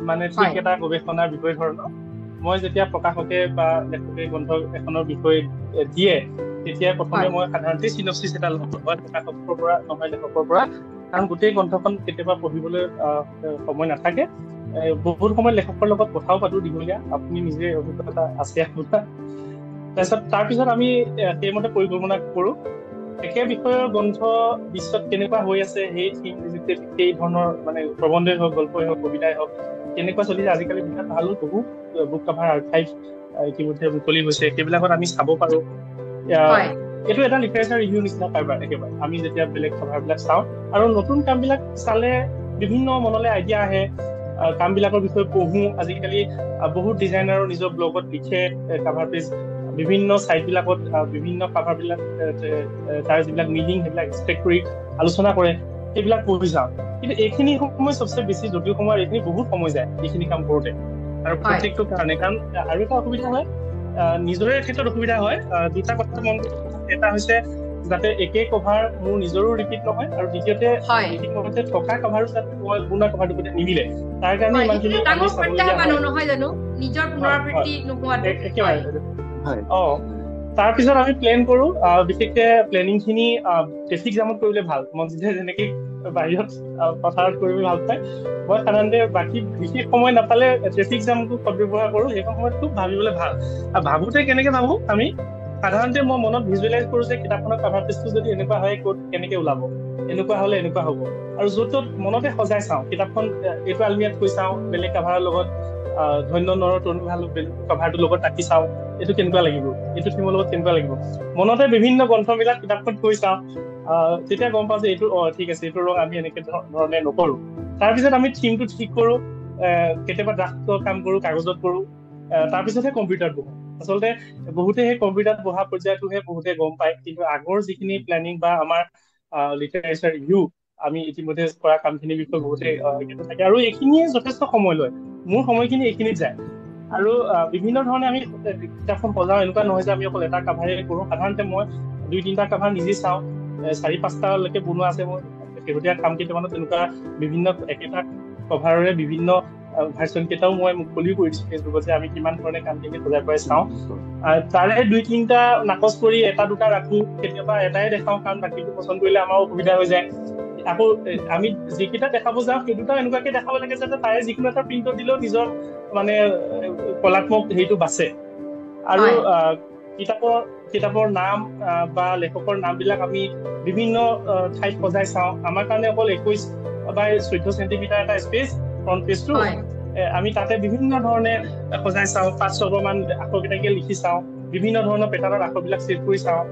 Speaker 3: মানে ঠিক এটা গৱেষণাৰ বিষয় ধৰণৰ। মই যেতিয়া প্ৰকাশকে বা লেখকে গ্ৰন্থ এখনৰ বিষয় দিয়ে, তেতিয়া প্ৰথমে মই সাধাৰণতে চিনপচিছ এটা লওঁ, হয় প্ৰকাশকৰ পৰা নহয় লেখকৰ পৰা, কাৰণ গোটেই গ্ৰন্থখন কেতিয়াবা পঢ়িবলৈ সময় নাথাকে। বহুত সময় লেখকৰ লগত কথাও পাতো দীঘলীয়া, আপুনি নিজে অভিজ্ঞতা আছে আপোনাৰ। তাৰপিছত আমি সেইমতে পৰিকল্পনা কৰো, একে বিষয়ৰ গ্ৰন্থ বিশ্বত কেনেকুৱা হৈ আছে, সেই ধৰণৰ মানে প্ৰবন্ধই হওক, গল্পই হওক, কবিতাই হওক, কেনেকুৱা চলিছে। আজিকালি বিখ্যাত ভাল বহু বুক কভাৰ আৰ্কাইভ ইতিমধ্যে মুকলি হৈছে, সেইবিলাকত আমি চাব পাৰো। এইটো এটা লিটাৰেচাৰ ৰিভিউ নিচিনা কাৰবাৰ একেবাৰে। আমি যেতিয়া বেলেগ কভাৰবিলাক চাওঁ আৰু নতুন কামবিলাক চালে বিভিন্ন মনলৈ আইডিয়া আহে, কামবিলাকৰ বিষয়ে পঢ়ো। আজিকালি বহুত ডিজাইনাৰৰ নিজৰ ব্লগত লিখে কাভাৰ পেজ, বিভিন্ন চাইটবিলাকত বিভিন্ন কাভাৰবিলাক তাৰ যিবিলাক মিনিং সেইবিলাক এক্সপেক্ট কৰি আলোচনা কৰে, সেইবিলাক পঢ়ি যাওঁ। কিন্তু এইখিনি সময় চবচে বেছি জটিল সময়, এইখিনি বহুত সময় যায় এইখিনি কাম কৰোঁতে আৰু প্ৰত্যেকটো কাৰণে। কাৰণ আৰু এটা অসুবিধা হয়, নিজৰে ক্ষেত্ৰত অসুবিধা হয়। দুটা কথা মন, এটা হৈছে যাতে একে কভাৰ মোৰ নিজৰো ৰিপিট নহয়, আৰু দ্বিতীয়তে থকা কভাৰো যাতে মই পুনৰ কভাৰটো সৈতে নিমিলে, তাৰ কাৰণে ইমানখিনি আমি চাবলগীয়া হয়। তাৰপিছত আমি প্লেন কৰো, বিশেষকে প্লেনিং খিনি ট্ৰেফিক জামত কৰিলে ভাল। মই যেনেকে বাহিৰত পথাৰত কৰিব ভাল পায়, মই সাধাৰণতে বাকী বিশেষ সময় নাপালে ট্ৰেফিক জামটো সদব্যৱহাৰ কৰো। সেই সময়ত খুব ভাবিবলৈ ভাল। ভাবোতে কেনেকে ভাবো, আমি সাধাৰণতে মই মনত ভিজুৱেলাইজ কৰো যে কিতাপখনৰ কাভাৰ পেজটো যদি এনেকুৱা হয় ক'ত কেনেকে ওলাব, এনেকুৱা হলে এনেকুৱা হ'ব, আৰু য'ত ত'ত মনতে সজাই চাওঁ। কিতাপখন এইটো আলমিয়াত থৈ চাওঁ, বেলেগ কাভাৰৰ লগত ধন্য নৰ তনু ভাল কভাৰটোৰ লগত ৰাখি চাওঁ, এইটো কেনেকুৱা লাগিব, এইটো থিমৰ লগত কেনেকুৱা লাগিব। মনতে বিভিন্ন গ্ৰন্থবিলাক কিতাপখন থৈ চাওঁ, তেতিয়া গম পাওঁ যে এইটো ঠিক আছে, এইটো ৰং আমি এনেকে ধৰণে নকৰো। তাৰপিছত আমি থিমটো ঠিক কৰো, কেতিয়াবা ড্ৰাফ্টৰ কাম কৰো, কাগজত কৰো, তাৰপিছতহে কম্পিউটাৰত বহো। আচলতে বহুতে সেই কম্পিউটাৰত বহা পৰ্যায়টোহে বহুতে গম পায়, কিন্তু আগৰ যিখিনি প্লেনিং বা আমাৰ লিটাৰেচাৰ ৰিভিউ আমি ইতিমধ্যে কৰা কামখিনিৰ বিষয়ে বহুতে থাকে, আৰু এইখিনিয়ে যথেষ্ট সময় লয়। মোৰ সময়খিনি এইখিনিত যায়। আৰু বিভিন্ন ধৰণে আমি কিতাপখন সজাওঁ। এনেকুৱা নহয় যে আমি অকল এটা কাভাৰে কৰো। সাধাৰণতে মই 2-3টা কাভাৰ নিজে চাওঁ, 4-5টালৈকে বনোৱা আছে মোৰ শেহতীয়া কাম কেইটামানত। তেনেকুৱা বিভিন্ন একেটা কভাৰৰে বিভিন্ন ভাৰ্চন কেইটাও মই মুকলিও কৰি দিছো ফেচবুকত, যে আমি কিমান ধৰণে কামখিনি সজাই পৰাই চাওঁ। তাৰে 2-3টা নাকচ কৰি 1-2টা ৰাখো, কেতিয়াবা এটাই দেখাওঁ, কাৰণ বাকীটো পচন্দ কৰিলে আমাৰ অসুবিধা হৈ যায়। আকৌ আমি যিকেইটা দেখাব যাওঁ সেই দুটাও এনেকুৱাকে দেখাব লাগে যাতে তাৰে যিকোনো এটা প্ৰিণ্টত দিলেও নিজৰ মানে কলাত্মক হেৰিটো বাচে। আৰু কিতাপৰ নাম বা লেখকৰ নামবিলাক আমি বিভিন্ন ঠাইত সজাই চাওঁ। আমাৰ কাৰণে অকল 21x14 চেণ্টিমিটাৰ এটা স্পেচ ফ্ৰণ্ট পেজটো, আমি তাতে বিভিন্ন ধৰণে সজাই চাওঁ। 5-6 মান আখৰকেইটাকে লিখি চাওঁ, বিভিন্ন ধৰণৰ পেটাৰ্ণৰ আখৰবিলাক ছেট কৰি চাওঁ।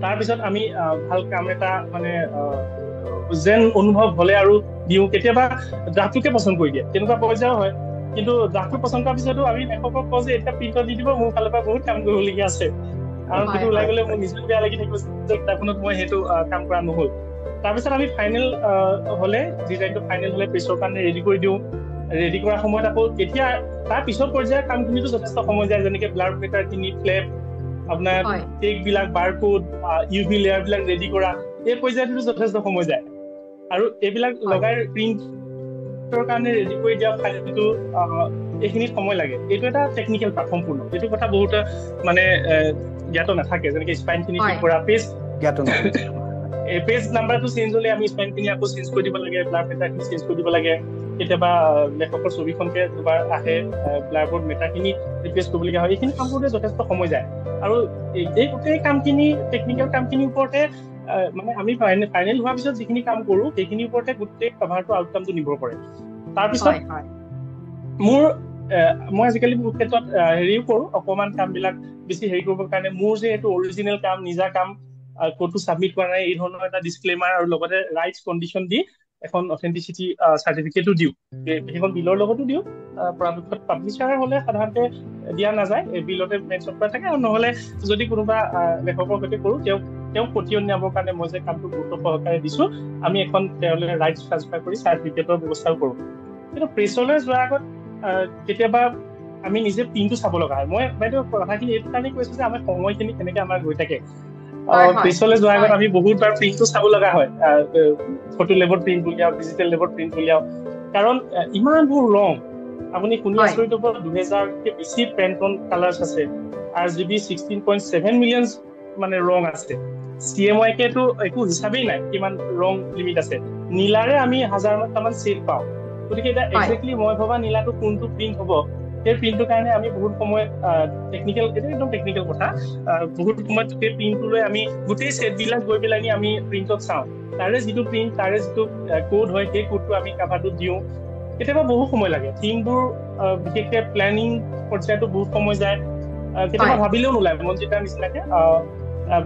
Speaker 3: তাৰপিছত আমি ভাল কাম এটা মানে যেন অনুভৱ হলে আৰু দিওঁ। কেতিয়াবা ড্ৰাফ্টটোকে পচন্দ কৰি দিয়ে, তেনেকুৱা পৰ্যায়ও হয়। কিন্তু ড্ৰাফ্টটো পচন্দ কৰাৰ পিছতো আমি লেখকক কওঁ যে এতিয়া প্ৰিণ্টত দি দিব, মোৰ ফালৰ পৰা বহুত কাম কৰিবলগীয়া আছে, কাৰণ সেইটো ওলাই গলে মোৰ নিজেও বেয়া লাগি থাকিব যে কিতাপখনত মই সেইটো কাম কৰা নহল। তাৰপিছত আমি ফাইনেল হলে, ডিজাইনটো ফাইনেল হলে প্ৰেছৰ কাৰণে ৰেডি কৰি দিওঁ। ৰেডি কৰাৰ সময়ত আকৌ এতিয়া তাৰ পিছৰ পৰ্যায়ৰ কামখিনিতো যথেষ্ট সময় যায়, যেনেকে ব্লাৰ পেপাৰখিনি, ফ্লেপ, আপোনাৰ টেগ বিলাক, বাৰকোড, ইউভি লেয়াৰ বিলাক ৰেডি কৰা, এই পৰ্যায়তো যথেষ্ট সময় যায়। আৰু এইবিলাক লগাই প্ৰিণ্টৰ কাৰণে ৰেডি কৰি দিয়া ফাইলটো, এইখিনিত সময় লাগে। এইটো এটা টেকনিকেল পাৰ্ট সম্পূৰ্ণ। এইটো কথা বহুত মানে জ্ঞাত নাথাকে, যেনেকে স্পাইনখিনি ঠিক কৰা, পেজ নাম্বাৰটো চেঞ্জ হলে আমি স্পাইনখিনি আকৌ চেঞ্জ কৰি দিব লাগে, ব্লাৰ মেটাৰখিনি চেঞ্জ কৰি দিব লাগে। কেতিয়াবা লেখকৰ ছবিখনকে দুবাৰ আহে, ব্লাৰবোৰ্ড মেটাৰখিনি ৰিপ্লেচ কৰিবলগীয়া হয়। এইখিনি কাম কৰোঁতে যথেষ্ট সময় যায়। আৰু এই গোটেই কামখিনি, টেকনিকেল কামখিনিৰ ওপৰতে মানে আমি ফাইনেল হোৱাৰ পিছত যিখিনি কাম কৰো সেইখিনিৰ ওপৰতে গোটেই কভাৰটো আউটকামটো নিৰ্ভৰ কৰে। তাৰপিছত মই আজিকালি মোৰ ক্ষেত্ৰত হেৰিও কৰো, অকমান কামবিলাক বেছি হেৰি কৰিবৰ কাৰণে মোৰ যে এইটো অৰিজিনেল কাম, নিজা কাম, ক'তো ছাবমিট কৰা নাই, এই ধৰণৰ এটা ডিছক্লেমাৰ আৰু লগতে ৰাইটছ কণ্ডিশ্যন দি এখন অথেণ্টিচিটি চাৰ্টিফিকেটো দিওঁ। সেইখন বিলৰ লগতো দিওঁ। পৰাপক্ষত পাব্লিচাৰ হলে সাধাৰণতে দিয়া নাযায়, বিলতে মেনশ্যন কৰা থাকে। আৰু নহলে যদি কোনোবা লেখকৰ সৈতে কৰো, তেওঁক পঠিয়াই নিয়াবৰ কাৰণে মই যে কামটো গুৰুত্ব সহকাৰে দিছো, আমি এখন তেওঁলৈ ৰাইটছ ট্ৰান্সফাৰ কৰি চাৰ্টিফিকেটৰ ব্যৱস্থাও কৰো। কিন্তু প্ৰেছলৈ যোৱাৰ আগত কেতিয়াবা আমি নিজে প্ৰিণ্টটো চাব লগা হয়। মই বাইদেউ কথাখিনি এইটো কাৰণে কৈছো যে আমাৰ সময়খিনি কেনেকে আমাৰ গৈ থাকে। প্ৰেছলৈ যোৱাৰ আগত আমি বহুতবাৰ প্ৰিণ্টটো চাব লগা হয়, ফটো লেবত প্ৰিণ্ট উলিয়াও, ডিজিটেল লেবত প্ৰিণ্ট উলিয়াও, কাৰণ ইমানবোৰ ৰং আপুনি শুনি আচৰিত হ'ব। 2000কে বেছি পেন্টন কালাৰ্ছ আছে, RGB 16.7 মিলিয়ন মানে ৰং আছে। CMYKটো একো হিচাপেই নাই কিমান ৰং লিমিট আছে। নীলাৰে আমি 1000টামান ছেট পাওঁ। গতিকে এতিয়া একজেক্টলি মই ভবা নীলাটো কোনটো প্ৰিণ্ট হ'ব, সেই প্ৰিণ্টটোৰ কাৰণে আমি বহুত সময় টেকনিকেল, এটা একদম টেকনিকেল কথা, বহুত সময়ত সেই প্ৰিণ্টটোলৈ আমি গোটেই ছেটবিলাক গৈ পেলাই আমি প্ৰিণ্টত চাওঁ। তাৰে যিটো প্ৰিণ্ট, তাৰে যিটো কোড হয়, সেই কোডটো আমি কাভাৰটোত দিওঁ। কেতিয়াবা বহু সময় লাগে টিমবোৰ বিশেষকে প্লেনিং পৰ্যায়তো বহুত সময় যায় কেতিয়াবা ভাবিলেও নোলায় মনজিতাৰ নিচিনাকে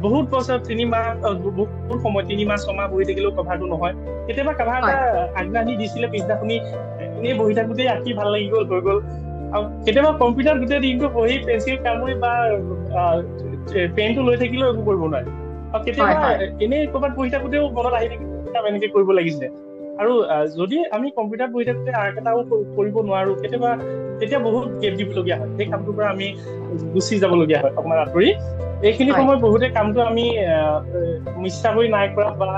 Speaker 3: বহুত বছৰ 3 মাহ বহুত সময় 3 মাহ 6 মাহ বহি থাকিলেও কভাৰটো নহয় কেতিয়াবা কভাৰ এটা আগনাহি দিছিলে পিছদিনাখনি এনেই বহি থাকোঁতে আঁকি ভাল লাগি গ'ল হৈ গ'ল আৰু কেতিয়াবা কম্পিউটাৰ গোটেই দিনটো বহি পেঞ্চিল কামুৰি বা পেনটো লৈ থাকিলেও একো কৰিব নোৱাৰে আৰু কেতিয়াবা এনেই ক'ৰবাত বহি থাকোঁতেও মনত আহি থাকে এনেকে কৰিব লাগিছে আৰু যদি আমি কম্পিউটাৰত বহি থাকোঁতে আৰ্ট এটাও কৰিব নোৱাৰো কেতিয়াবা তেতিয়া বহুত গেপ দিবলগীয়া হয় সেই কামটোৰ পৰা আমি গুচি যাবলগীয়া হয় অকণমান আঁতৰি এইখিনি সময় বহুতে কামটো আমি মিছা কৰি নাই কৰা বা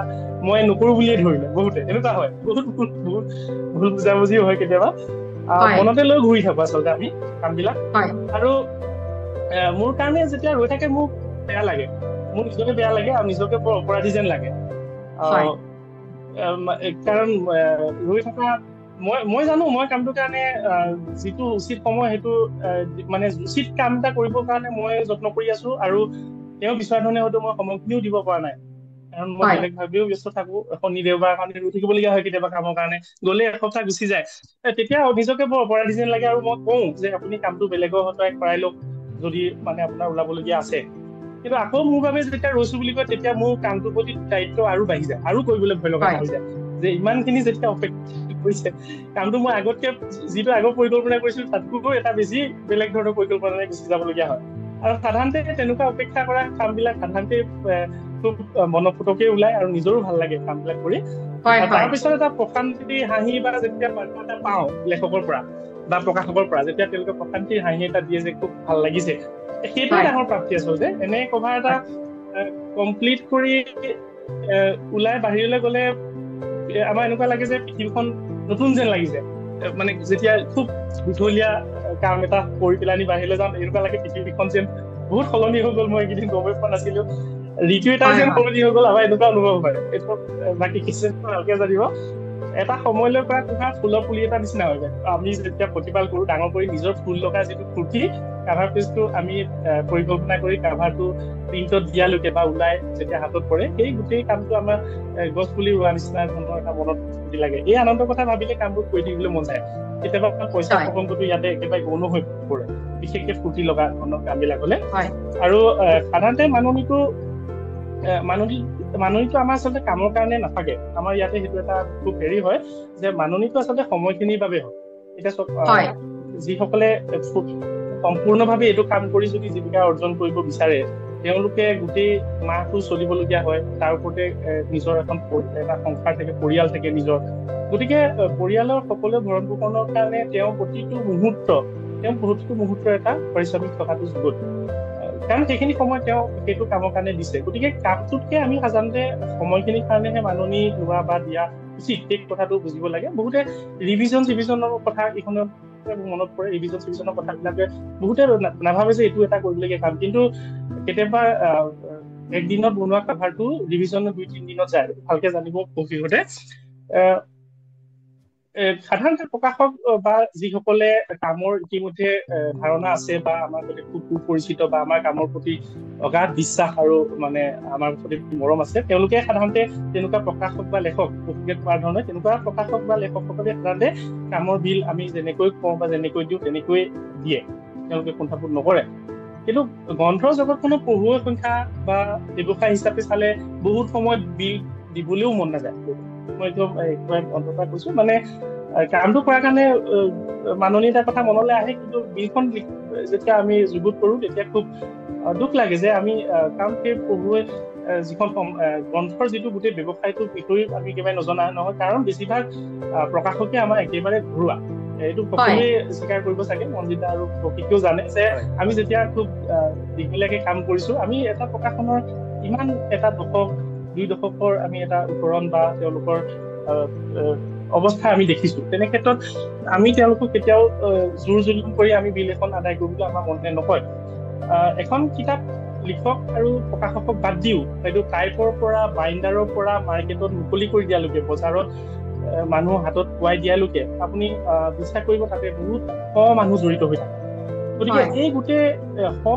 Speaker 3: মই নকৰো বুলিয়ে ধৰিলে বহুতে এনেকুৱা হয় বহুত ভুল বুজাবুজিও হয় কেতিয়াবা মনতে লৈ ঘূৰি থাকো আচলতে আমি কামবিলাক আৰু মোৰ কাৰণে যেতিয়া ৰৈ থাকে মোক বেয়া লাগে মোৰ নিজকে বেয়া লাগে আৰু নিজকে বৰ অপৰাধী যেন লাগে কাৰণ ৰৈ থকা মই জানো মই কামটোৰ কাৰণে যিটো উচিত সময় সেইটো মানে উচিত কাম এটা কৰিবৰ কাৰণে মই যত্ন কৰি আছো আৰু তেওঁ বিচৰা ধৰণে হয়তো মই সময়খিনিও দিব পৰা নাই কাৰণ মই বেলেগ ভাৱেও ব্যস্ত থাকো শনি দেওবাৰ কাৰণে ৰৈ থাকিবলগীয়া হয় কেতিয়াবা কামৰ কাৰণে গ'লে এসপ্তাহ গুচি যায় তেতিয়া নিজকে বৰ অপৰাধী যেন লাগে আৰু মই কওঁ যে আপুনি কামটো বেলেগৰ হতুৱাই কৰাই লওক যদি মানে আপোনাৰ ওলাবলগীয়া আছে কিন্তু আকৌ মোৰ বাবে যেতিয়া ৰৈছো বুলি কয় তেতিয়া মোৰ কামটোৰ প্ৰতি দায়িত্ব আৰু বাঢ়ি যায় আৰু কৰিবলৈ ভয় লগা হৈ যায় যে ইমানখিনি যেতিয়া অপেক্ষা কৰিছে কামটো মই আগতকে যিটো আগৰ পৰিকল্পনা কৰিছিলো তাতকৈ এটা বেছি বেলেগ ধৰণৰ পৰিকল্পনাৰে গুচি যাবলগীয়া হয় আৰু সাধাৰণতে তেনেকুৱা অপেক্ষা কৰা কামবিলাক সাধাৰণতে খুব মনপুতকে ওলাই আৰু নিজৰো ভাল লাগে কামবিলাক কৰি তাৰপিছত এটা প্ৰশান্তি হাঁহি বা যেতিয়া বাৰ্তা এটা পাওঁ লেখকৰ পৰা বা প্ৰকাশকৰ পৰা যেতিয়া তেওঁলোকে প্ৰশান্তিৰ হাঁহি এটা দিয়ে যে খুব ভাল লাগিছে সেইটোৱে ডাঙৰ প্ৰাপ্তি আচলতে এনে কভাৰ এটা কমপ্লিট কৰি ওলাই বাহিৰলৈ গ'লে আমাৰ এনেকুৱা লাগে যে পৃথিৱীখন নতুন যেন লাগিছে মানে যেতিয়া খুব দীঘলীয়া কাম এটা কৰি পেলাই আমি বাহিৰলৈ যাওঁ এনেকুৱা লাগে পৃথিৱীখন যেন বহুত সলনি হৈ গ'ল মই এইকেইদিন গমেই পোৱা নাছিলো ঋতু এটা যেন সলনি হৈ গ'ল আমাৰ এনেকুৱা অনুভৱ হয় এইটো বাকী কিছু ভালকে জানিব এটা সময়লৈ কৰা তোমাৰ ফুলৰ পুলি এটা নিচিনা হৈ যায় আমি যেতিয়া প্ৰতিপাল কৰো ডাঙৰ কৰি নিজৰ ফুল লগা যিটো ফূৰ্তি কাভাৰ পেজটো আমি পৰিকল্পনা কৰি কাভাৰটো প্ৰিণ্টত দিয়ালৈকে বা ওলাই যেতিয়া হাতত পৰে সেই গোটেই কামটো আমাৰ গছ পুলি ৰোৱা নিচিনা ধৰণৰ এটা মনত ফূৰ্তি লাগে এই আনন্দৰ কথা ভাবিলে কামবোৰ কৰি থাকিবলৈ মন যায় কেতিয়াবা পইচা প্ৰসংগটো ইয়াতে একেবাৰে গৌণ হৈ পৰে বিশেষকে ফূৰ্তি লগা ধৰণৰ কামবিলাক হলে আৰু সাধাৰণতে মাননীটো আমাৰ আচলতে কামৰ কাৰণে নাথাকে আমাৰ ইয়াতে সেইটো এটা খুব হেৰি হয় যে মাননীটো আচলতে সময়খিনিৰ বাবে হয় এতিয়া যিসকলে সম্পূৰ্ণভাৱে এইটো কাম কৰি যদি জীৱিকা অৰ্জন কৰিব বিচাৰে তেওঁলোকে গোটেই মাহটো চলিবলগীয়া হয় তাৰ ওপৰতে নিজৰ এটা সংসাৰ থাকে পৰিয়াল থাকে নিজৰ গতিকে পৰিয়ালৰ সকলো ভৰণ পোষণৰ কাৰণে তেওঁ প্ৰতিটো মুহূৰ্ত এটা পাৰিশ্ৰমিক থকাটো জৰুৰী কাৰণ সেইখিনি সময় তেওঁ সেইটো কামৰ কাৰণে দিছে গতিকে কামটোতকে আমি সাধাৰণতে সময়খিনিৰ কাৰণেহে মাননি লোৱা বা দিয়া উচিত সেই কথাটো বুজিব লাগে বহুতে ৰিভিজনৰ কথা এইখনত মনত পৰে ৰিভিজনৰ কথাবিলাকে বহুতে নাভাবে যে এইটো এটা কৰিবলগীয়া কাম কিন্তু কেতিয়াবা একদিনত বনোৱা কাভাৰটো ৰিভিজন 2-3 দিনত যায় ভালকে জানিব অভিজ্ঞতে সাধাৰণতে প্ৰকাশক বা যিসকলে কামৰ ইতিমধ্যে ধাৰণা আছে বা আমাৰ প্ৰতি খুব সুপৰিচিত বা আমাৰ কামৰ প্ৰতি অগাধ বিশ্বাস আৰু মানে আমাৰ প্ৰতি মৰম আছে তেওঁলোকে সাধাৰণতে তেনেকুৱা প্ৰকাশক বা লেখক অভিজ্ঞতা কৰাৰ ধৰণে তেনেকুৱা প্ৰকাশক বা লেখকসকলে সাধাৰণতে কামৰ বিল আমি যেনেকৈ কওঁ বা যেনেকৈ দিওঁ তেনেকৈ দিয়ে তেওঁলোকে কুণ্ঠাবোধ নকৰে কিন্তু গ্ৰন্থৰ জগতখনৰ পঢ়ুৱৈৰ সংখ্যা বা ব্যৱসায় হিচাপে চালে বহুত সময়ত বিল দিবলৈও মন নাযায় মই একদম অন্তৰপৰা কৈছো মানে কামটো কৰাৰ কাৰণে মাননি এটা কথা মনলৈ আহে কিন্তু বিলখন যেতিয়া আমি যুগুত কৰো তেতিয়া খুব দুখ লাগে যে আমি কাৰণ সেই পঢ়ুৱৈ যিখন গ্ৰন্থৰ যিটো গোটেই ব্যৱসায়টোৰ বিষয়ে আমি একেবাৰে নজনা নহয় কাৰণ বেছিভাগ প্ৰকাশকে আমাৰ একেবাৰে ঘৰুৱা এইটো সকলোৱে স্বীকাৰ কৰিব চাগে মনজিতা আৰু প্ৰকৃতিও জানে যে আমি যেতিয়া খুব দীঘলীয়াকে কাম কৰিছো আমি এটা প্ৰকাশনৰ ইমান এটা দশক 2 দশকৰ আমি এটা উদাহৰণ বা তেওঁলোকৰ অৱস্থা আমি দেখিছো তেনে ক্ষেত্ৰত আমি তেওঁলোকক কেতিয়াও জোৰ জুলুম কৰি আমি বিল এখন আদায় কৰিবলৈ আমাৰ মনে নকয় এখন কিতাপ লিখক আৰু প্ৰকাশকক বাদ দিও এইটো টাইপৰ পৰা বাইণ্ডাৰৰ পৰা মাৰ্কেটত মুকলি কৰি দিয়ালৈকে বজাৰত মানুহ হাতত পোৱাই দিয়ালৈকে আপুনি বিশ্বাস কৰিব তাতে বহুত কম মানুহ জড়িত হৈ থাকে গতিকে এই গোটেই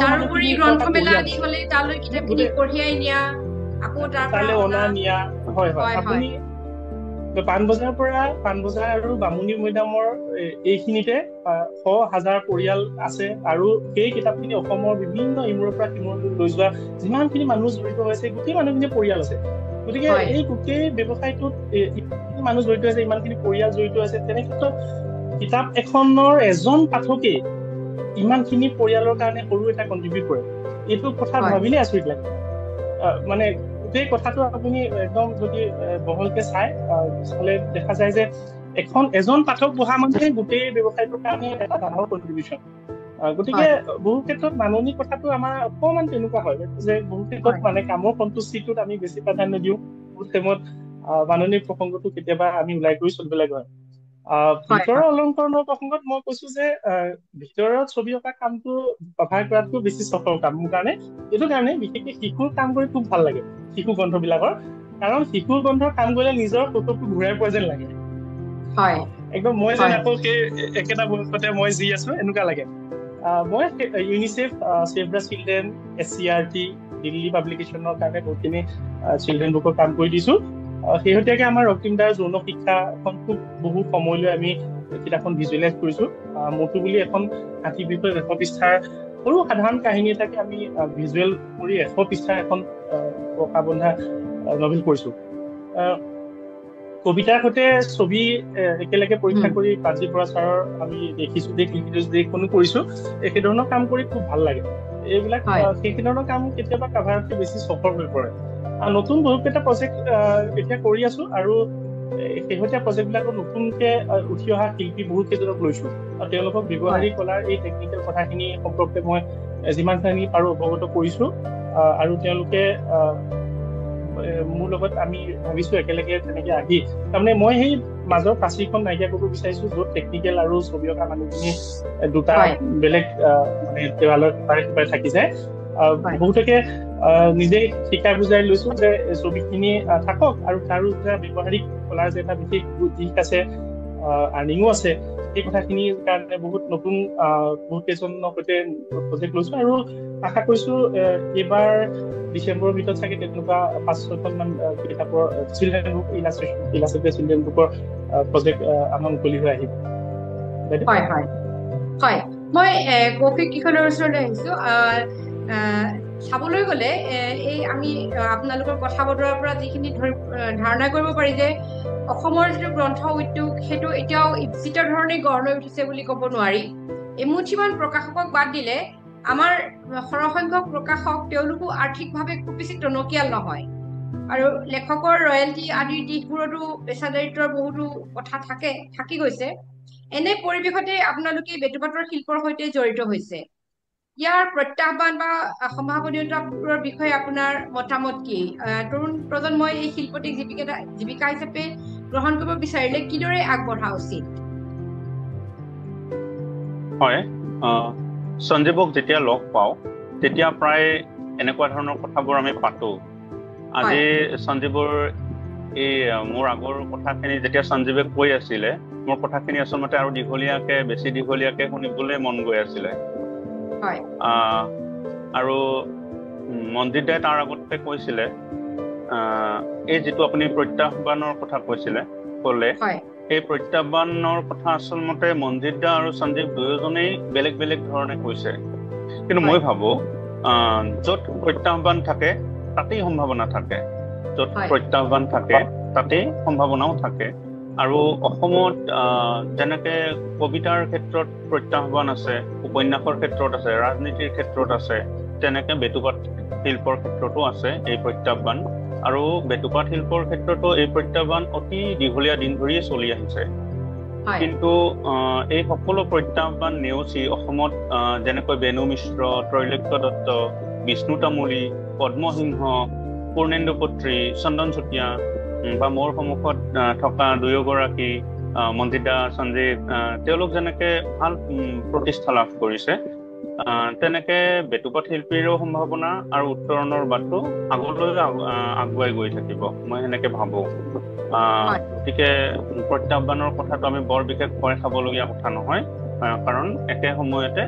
Speaker 1: তাৰোপৰি গ্ৰন্থমেলা আদি হলে তালৈ কিতাপখিনি কঢ়িয়াই নিয়া আকৌ তাৰ
Speaker 3: তালৈ অনা নিয়া হয় আপুনি পাণবজাৰ আৰু বামুণী মৈদামৰ এইখিনিতে 100,000 পৰিয়াল আছে আৰু সেই কিতাপখিনি অসমৰ বিভিন্ন ইমূৰৰ পৰা সিমূৰলৈ লৈ যোৱা যিমানখিনি মানুহ জড়িত হৈছে গোটেই মানুহখিনি পৰিয়াল আছে। গতিকে এই গোটেই ব্যৱসায়টোত ইমানখিনি মানুহ জড়িত আছে, ইমানখিনি পৰিয়াল জড়িত আছে, তেনে ক্ষেত্ৰত কিতাপ এখনৰ এজন পাঠকেই ইমানখিনি পৰিয়ালৰ কাৰণে সৰু এটা কণ্ট্ৰিবিউট কৰে, এইটো কথা ভাবিলে আচৰিত লাগে। মানে গোটেই কথাটো আপুনি একদম যদি বহলকে চালে দেখা যায় যে এজন পাঠক বহা মানুহে গোটেই ব্যৱসায়টোৰ কাৰণে এটা ডাঙৰ কণ্ট্ৰিবিউশ্যন। গতিকে বহু ক্ষেত্ৰত মাননী কথাটো আমাৰ অকণমান তেনেকুৱা হয় যে বহু ক্ষেত্ৰত মানে কামৰ সন্তুষ্টিটোত আমি বেছি প্ৰাধান্য দিওঁ, বহুত টাইমত মাননীৰ প্ৰসংগটো কেতিয়াবা আমি ওলাই কৰি চলিব লাগে। ভিতৰৰ অলংকৰণৰ প্ৰসংগত মই কৈছো যে ভিতৰত ছবি অঁকা কামটো কভাৰ কৰাতকৈ বেছি চখৰ কাম মোৰ কাৰণে। এইটো কাৰণে বিশেষকে শিশুৰ কাম কৰি খুব ভাল লাগে, শিশু গ্ৰন্থবিলাকৰ, কাৰণ শিশুৰ গ্ৰন্থৰ কাম কৰিলে নিজৰ কৌতুকটো ঘূৰাই পোৱা যেন লাগে। একদম মই যেন আকৌ সেই একেটা বয়সতে মই যি আছো এনেকুৱা লাগে। মই UNICEF, save the children, SCRT, Delhi পাব্লিকেশ্যনৰ কাৰণে বহুতখিনি চিলড্ৰেন বুকৰ কাম কৰি দিছো। শেহতীয়াকে আমাৰ ৰক্তিম দাৰ যৌন শিক্ষাখন খুব বহু সময়লৈ আমি কিতাপখন ভিজুৱেলাইজ কৰিছো। মটু বুলি এখন 60 বিষয়ৰ 100 পৃষ্ঠাৰ সৰু সাধাৰণ কাহিনী এটাকে আমি ভিজুৱেল কৰি 100 পৃষ্ঠাৰ এখন পকা বন্ধা নভেল কৰিছো। কবিতাৰ সৈতে ছবি একেলগে পৰীক্ষা কৰি প্ৰাঞ্জিত বৰা ছাৰৰ আমি দেখিছো দেখোনো কৰিছো। এই ধৰণৰ কাম কৰি খুব ভাল লাগে। এইবিলাক সেই ধৰণৰ কাম কেতিয়াবা কাভাৰতকৈ বেছি সফল হৈ পৰে। নতুন বহুকেইটা প্ৰজেক্ট এতিয়া কৰি আছো আৰু শেহতীয়া প্ৰজেক্টবিলাকত নতুনকে উঠি অহা শিল্পী বহুত কেইজনক লৈছো আৰু তেওঁলোকক ব্যৱহাৰিক কলাৰ এই টেকনিকেল কথাখিনি সম্পৰ্কে মই যিমানখিনি পাৰো অৱগত কৰিছো আৰু তেওঁলোকে মোৰ লগত আমি ভাবিছো একেলগে তেনেকে আহি তাৰমানে মই সেই মাজৰ প্ৰাচীৰখন নাইকিয়া কৰিব বিচাৰিছো, য'ত টেকনিকেল আৰু ছবি অঁকা মানুহখিনি দুটা বেলেগ মানে দেৱালৰ সিপাৰে থাকি যায়। বহুতকে নিজে শিকাই বুজাই লৈছো যে ছবিখিনি থাকক আৰু তাৰো এটা ব্যৱহাৰিক কলাৰ যে এটা বিশেষ দিশ আছে, আৰ্নিঙো আছে, এই কথাখিনিৰ কাৰণে বহুত নতুন বহুত কেইজনৰ সৈতে প্ৰজেক্ট লৈছো আৰু আশা কৰিছো এইবাৰ ডিচেম্বৰৰ ভিতৰত চাগে তেনেকুৱা 5-6খন মান কিতাপৰ চিলড্ৰেন বুক ইলাষ্ট্ৰেটেড চিলড্ৰেন বুকৰ প্ৰজেক্ট আমাৰ মুকলি হৈ আহিব।
Speaker 1: মই কৌশিক কিশোৰৰ ওচৰলৈ আহিছো। চাবলৈ গ'লে এই আমি আপোনালোকৰ কথা বতৰাৰ পৰা যিখিনি ধাৰণা কৰিব পাৰি যে অসমৰ যিটো গ্ৰন্থ উদ্যোগ সেইটো এতিয়াও ইপ্সিত ধৰণে গঢ় লৈ উঠিছে বুলি ক'ব নোৱাৰি। এমুঠিমান প্ৰকাশকক বাদ দিলে আমাৰ সৰহসংখ্যক প্ৰকাশক তেওঁলোকো আৰ্থিকভাৱে খুব বেছি টনকিয়াল নহয় আৰু লেখকৰ ৰয়েলটি আদিৰ দিশবোৰতো পেচাদাৰিত্বৰ বহুতো কথা থাকি গৈছে। এনে পৰিৱেশতে আপোনালোকে বেটুপাতৰ শিল্পৰ সৈতে জড়িত হৈছে। ইয়াৰ প্ৰত্যাহ্বান বা সম্ভাৱনীয়তাবোৰৰ বিষয়ে আপোনাৰ মতামত কি? তৰুণ প্ৰজন্মই এই শিল্পটিক জীৱিকা হিচাপে গ্ৰহণ কৰিব বিচাৰিলে কিদৰে আগবঢ়া উচিত?
Speaker 4: হয়, সঞ্জীৱক যেতিয়া লগ পাওঁ তেতিয়া প্ৰায় এনেকুৱা ধৰণৰ কথাবোৰ আমি পাতো। আজি সঞ্জীৱৰ এই মোৰ আগৰ কথাখিনি যেতিয়া সঞ্জীৱে কৈ আছিলে, মোৰ কথাখিনি আচলতে আৰু বেছি দীঘলীয়াকে শুনিবলৈ মন গৈ আছিলে। আৰু মনজিৎ দাই তাৰ আগতে কৈছিলে এই যিটো আপুনি প্ৰত্যাহ্বানৰ কথা ক'লে এই প্ৰত্যাহ্বানৰ কথা আচলতে মনজিৎ দা আৰু সঞ্জীৱ দুয়োজনেই বেলেগ বেলেগ ধৰণে কৈছে। কিন্তু মই ভাবো য'ত প্ৰত্যাহ্বান থাকে তাতেই সম্ভাৱনা থাকে, য'ত প্ৰত্যাহ্বান থাকে তাতেই সম্ভাৱনাও থাকে। আৰু অসমত যেনেকে কবিতাৰ ক্ষেত্ৰত প্ৰত্যাহ্বান আছে, উপন্যাসৰ ক্ষেত্ৰত আছে, ৰাজনীতিৰ ক্ষেত্ৰত আছে, তেনেকে বেটুপাত শিল্পৰ ক্ষেত্ৰতো আছে এই প্ৰত্যাহ্বান। আৰু বেটুপাত শিল্পৰ ক্ষেত্ৰতো এই প্ৰত্যাহ্বান অতি দীঘলীয়া দিন ধৰিয়ে চলি আহিছে। কিন্তু এই সকলো প্ৰত্যাহ্বান নেওচি অসমত যেনেকৈ বেণু মিশ্ৰ, ত্ৰৈলোক্য দত্ত, বিষ্ণু তামুলী, পদ্মসিংহ, পূৰ্ণেন্দু পত্ৰী, চন্দন চুতীয়া বা মোৰ সন্মুখত থকা দুয়োগৰাকী মনজিৎ দা, সঞ্জীৱ, তেওঁলোক যেনেকে ভাল প্ৰতিষ্ঠা লাভ কৰিছে, তেনেকে বেটুপাত শিল্পীৰো সম্ভাৱনা আৰু উত্তৰণৰ বাটটো আগলৈ আগুৱাই গৈ থাকিব, মই সেনেকে ভাবো। গতিকে প্ৰত্যাহ্বানৰ কথাটো আমি বৰ বিশেষ ভয় খাবলগীয়া কথা নহয়, কাৰণ একে সময়তে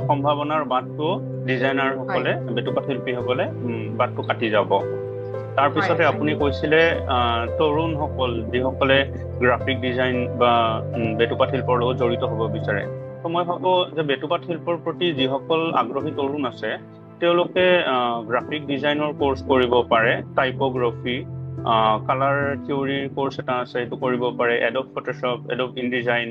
Speaker 4: সম্ভাৱনাৰ বাটটো ডিজাইনাৰসকলে, বেটুপাত শিল্পীসকলে বাটটো কাটি যাব। তাৰপিছতে
Speaker 1: হয়।
Speaker 4: আপুনি কৈছিলে তৰুণসকল যিসকলে গ্ৰাফিক ডিজাইন বা বেটুপাত শিল্পৰ লগত জড়িত হ'ব বিচাৰে। তো মই ভাবো যে বেটুপাত শিল্পৰ প্ৰতি যিসকল আগ্ৰহী তৰুণ আছে তেওঁলোকে গ্ৰাফিক ডিজাইনৰ কোৰ্চ কৰিব পাৰে, টাইপোগ্ৰাফি, কালাৰ থিয়ৰীৰ কোৰ্চ এটা আছে সেইটো কৰিব পাৰে, এডব ফটোশ্বপ, এডব ইনডিজাইন,